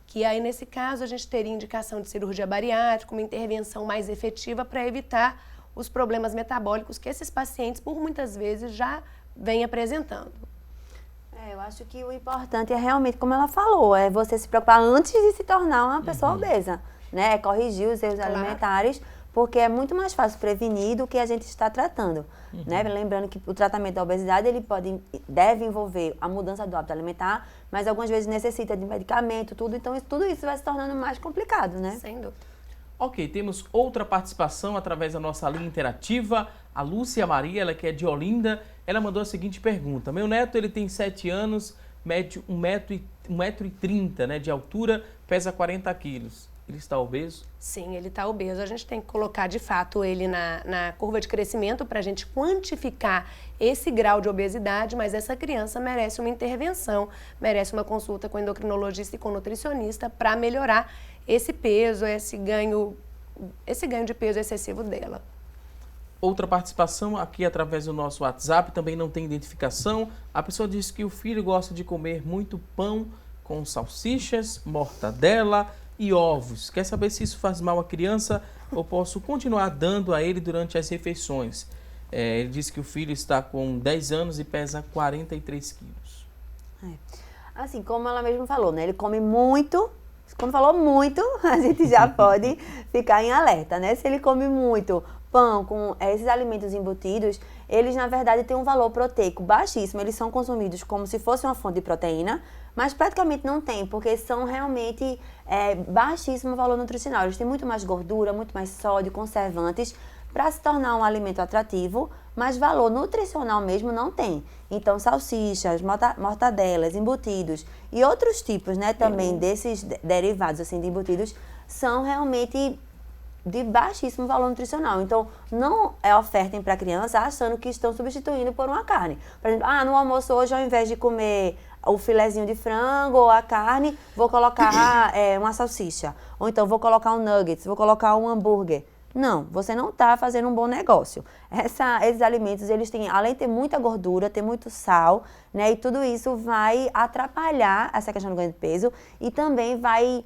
Que aí, nesse caso, a gente teria indicação de cirurgia bariátrica, uma intervenção mais efetiva para evitar os problemas metabólicos que esses pacientes, por muitas vezes, já vêm apresentando. Eu acho que o importante é realmente, como ela falou, é você se preocupar antes de se tornar uma pessoa obesa, né? É corrigir os erros alimentares, porque é muito mais fácil prevenir do que a gente está tratando, né? Lembrando que o tratamento da obesidade, deve envolver a mudança do hábito alimentar, mas algumas vezes necessita de medicamento, então tudo isso vai se tornando mais complicado, né? Sem dúvida. Ok, temos outra participação através da nossa linha interativa, a Lúcia Maria, ela que é de Olinda, ela mandou a seguinte pergunta: meu neto, ele tem 7 anos, mede 1,30 m, né, de altura, pesa 40 quilos. Ele está obeso? Sim, ele está obeso. A gente tem que colocar, de fato, ele na curva de crescimento para a gente quantificar esse grau de obesidade, mas essa criança merece uma intervenção, merece uma consulta com endocrinologista e com nutricionista para melhorar esse peso, esse ganho de peso excessivo dela. Outra participação aqui através do nosso WhatsApp, também não tem identificação. A pessoa diz que o filho gosta de comer muito pão com salsichas, mortadela e ovos. Quer saber se isso faz mal à criança ou posso continuar dando a ele durante as refeições? Ele diz que o filho está com 10 anos e pesa 43 quilos. Assim, como ela mesma falou, né? Ele come muito. Quando falou muito, a gente já pode ficar em alerta, né? Se ele come muito pão com esses alimentos embutidos, eles na verdade têm um valor proteico baixíssimo. Eles são consumidos como se fosse uma fonte de proteína, mas praticamente não tem, porque são realmente baixíssimo valor nutricional. Eles têm muito mais gordura, muito mais sódio, conservantes, para se tornar um alimento atrativo, mas valor nutricional mesmo não tem. Então, salsichas, mortadelas, embutidos e outros tipos, né, também desses derivados assim, de embutidos, são realmente de baixíssimo valor nutricional. Então, não ofertem para a criança achando que estão substituindo por uma carne. Por exemplo, no almoço hoje, ao invés de comer o filezinho de frango ou a carne, vou colocar uma salsicha. Ou então, vou colocar um nuggets, vou colocar um hambúrguer. Não, você não está fazendo um bom negócio. Esses alimentos, eles têm, além de ter muita gordura, ter muito sal, né? E tudo isso vai atrapalhar essa questão do ganho de peso e também vai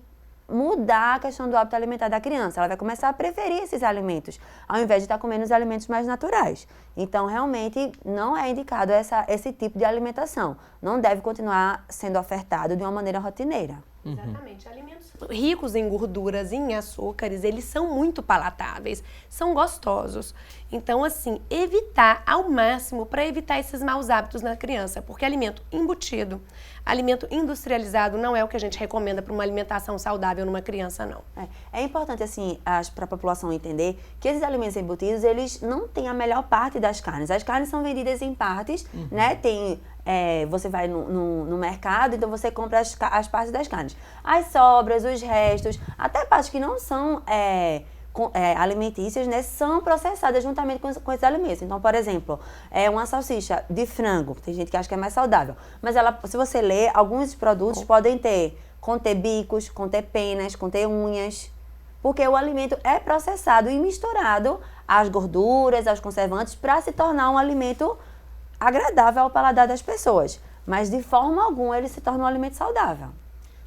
mudar a questão do hábito alimentar da criança. Ela vai começar a preferir esses alimentos, ao invés de estar comendo os alimentos mais naturais. Então, realmente, não é indicado esse tipo de alimentação. Não deve continuar sendo ofertado de uma maneira rotineira. Exatamente. Alimentos ricos em gorduras e em açúcares, eles são muito palatáveis, são gostosos. Então, assim, evitar ao máximo para evitar esses maus hábitos na criança, porque alimento embutido, alimento industrializado não é o que a gente recomenda para uma alimentação saudável numa criança, não. É importante, assim, para a população entender que esses alimentos embutidos, eles não têm a melhor parte das carnes. As carnes são vendidas em partes, né? Tem... você vai no mercado, então você compra as partes das carnes. As sobras, os restos, até partes que não são alimentícias, né, são processadas juntamente com esses alimentos. Então, por exemplo, uma salsicha de frango, tem gente que acha que é mais saudável, mas se você ler, alguns produtos podem conter bicos, conter penas, conter unhas, porque o alimento é processado e misturado às gorduras, aos conservantes, para se tornar um alimento agradável ao paladar das pessoas, mas de forma alguma ele se torna um alimento saudável.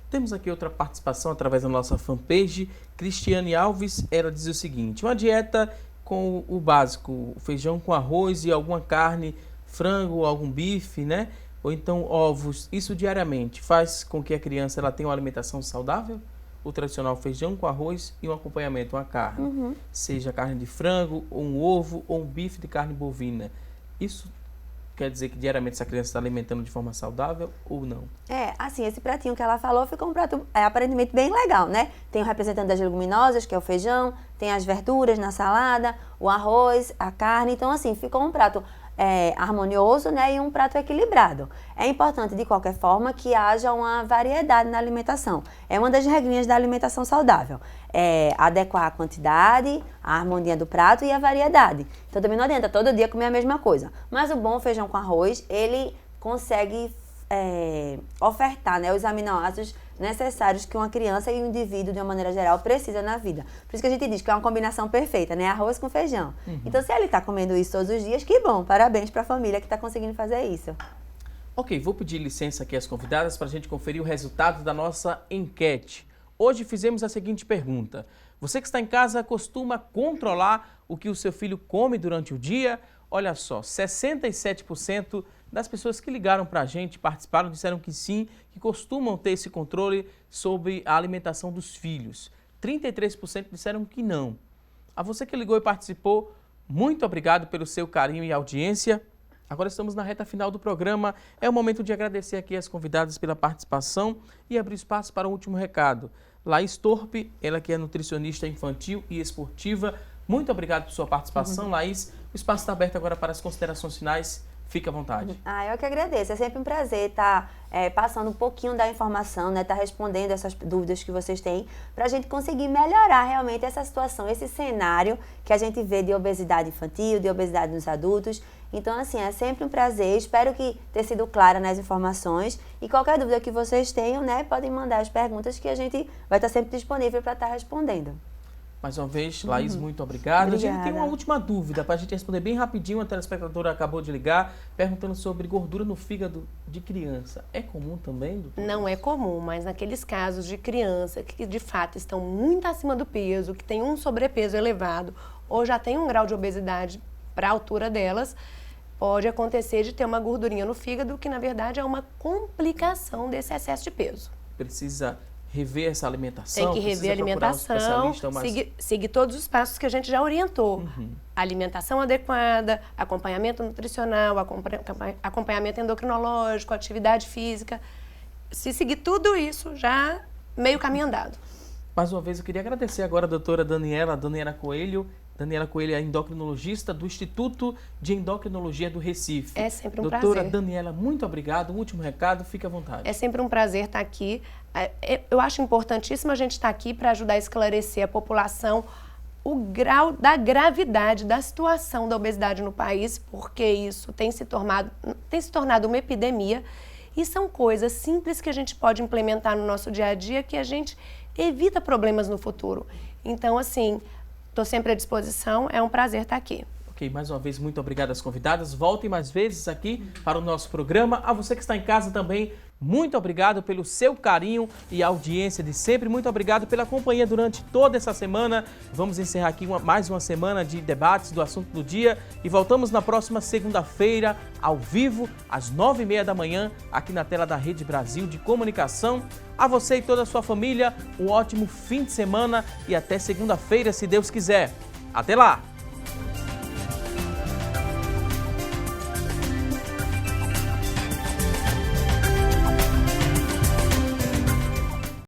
Temos aqui outra participação através da nossa fanpage. Cristiane Alves, ela diz o seguinte: uma dieta com o básico, o feijão com arroz e alguma carne, frango, algum bife, né? Ou então ovos, isso diariamente faz com que a criança ela tenha uma alimentação saudável? O tradicional feijão com arroz e um acompanhamento, uma carne, seja carne de frango, ou um ovo, ou um bife de carne bovina. Isso quer dizer que diariamente essa criança está alimentando de forma saudável ou não? Assim, esse pratinho que ela falou ficou um prato aparentemente bem legal, né? Tem o representante das leguminosas, que é o feijão, tem as verduras na salada, o arroz, a carne. Então, assim, ficou um prato harmonioso, né? E um prato equilibrado. É importante, de qualquer forma, que haja uma variedade na alimentação. É uma das regrinhas da alimentação saudável. Adequar a quantidade, a harmonia do prato e a variedade. Então, também não adianta todo dia comer a mesma coisa. Mas o bom feijão com arroz, ele consegue ofertar, né, os aminoácidos necessários que uma criança e um indivíduo, de uma maneira geral, precisa na vida. Por isso que a gente diz que é uma combinação perfeita, né? Arroz com feijão. Então, se ele está comendo isso todos os dias, que bom. Parabéns para a família que está conseguindo fazer isso. Ok, vou pedir licença aqui às convidadas para a gente conferir o resultado da nossa enquete. Hoje fizemos a seguinte pergunta. Você que está em casa costuma controlar o que o seu filho come durante o dia? Olha só, 67% das pessoas que ligaram para a gente, participaram, disseram que sim, que costumam ter esse controle sobre a alimentação dos filhos. 33% disseram que não. A você que ligou e participou, muito obrigado pelo seu carinho e audiência. Agora estamos na reta final do programa. É o momento de agradecer aqui as convidadas pela participação e abrir espaço para o último recado. Laís Torpe, ela que é nutricionista infantil e esportiva. Muito obrigado por sua participação, Laís. O espaço está aberto agora para as considerações finais. Fique à vontade. Eu que agradeço. É sempre um prazer estar passando um pouquinho da informação, né? Estar respondendo essas dúvidas que vocês têm, para a gente conseguir melhorar realmente essa situação, esse cenário que a gente vê de obesidade infantil, de obesidade nos adultos. Então, assim, é sempre um prazer. Espero que tenha sido clara nas informações. E qualquer dúvida que vocês tenham, né? Podem mandar as perguntas que a gente vai estar sempre disponível para estar respondendo. Mais uma vez, Laís, muito obrigado. Obrigada. A gente tem uma última dúvida para a gente responder bem rapidinho. A telespectadora acabou de ligar, perguntando sobre gordura no fígado de criança. É comum também, doutor? Não é comum, mas naqueles casos de criança que de fato estão muito acima do peso, que tem um sobrepeso elevado ou já tem um grau de obesidade para a altura delas, pode acontecer de ter uma gordurinha no fígado, que na verdade é uma complicação desse excesso de peso. Precisa rever essa alimentação? Tem que rever a alimentação, seguir todos os passos que a gente já orientou. Alimentação adequada, acompanhamento nutricional, acompanhamento endocrinológico, atividade física. Se seguir tudo isso, já meio caminho andado. Mais uma vez, eu queria agradecer agora a doutora Daniela Coelho. Daniela Coelho é endocrinologista do Instituto de Endocrinologia do Recife. É sempre um prazer. Doutora Daniela, muito obrigado. Um último recado, fique à vontade. É sempre um prazer estar aqui. Eu acho importantíssimo a gente estar aqui para ajudar a esclarecer a população o grau da gravidade da situação da obesidade no país, porque isso tem se tornado uma epidemia e são coisas simples que a gente pode implementar no nosso dia a dia que a gente evita problemas no futuro. Então, assim, estou sempre à disposição, é um prazer estar aqui. Ok, mais uma vez, muito obrigado às convidadas. Voltem mais vezes aqui para o nosso programa. A você que está em casa também, muito obrigado pelo seu carinho e audiência de sempre. Muito obrigado pela companhia durante toda essa semana. Vamos encerrar aqui mais uma semana de debates do assunto do dia e voltamos na próxima segunda-feira, ao vivo, às 9h30 da manhã, aqui na tela da Rede Brasil de Comunicação. A você e toda a sua família, um ótimo fim de semana e até segunda-feira, se Deus quiser. Até lá!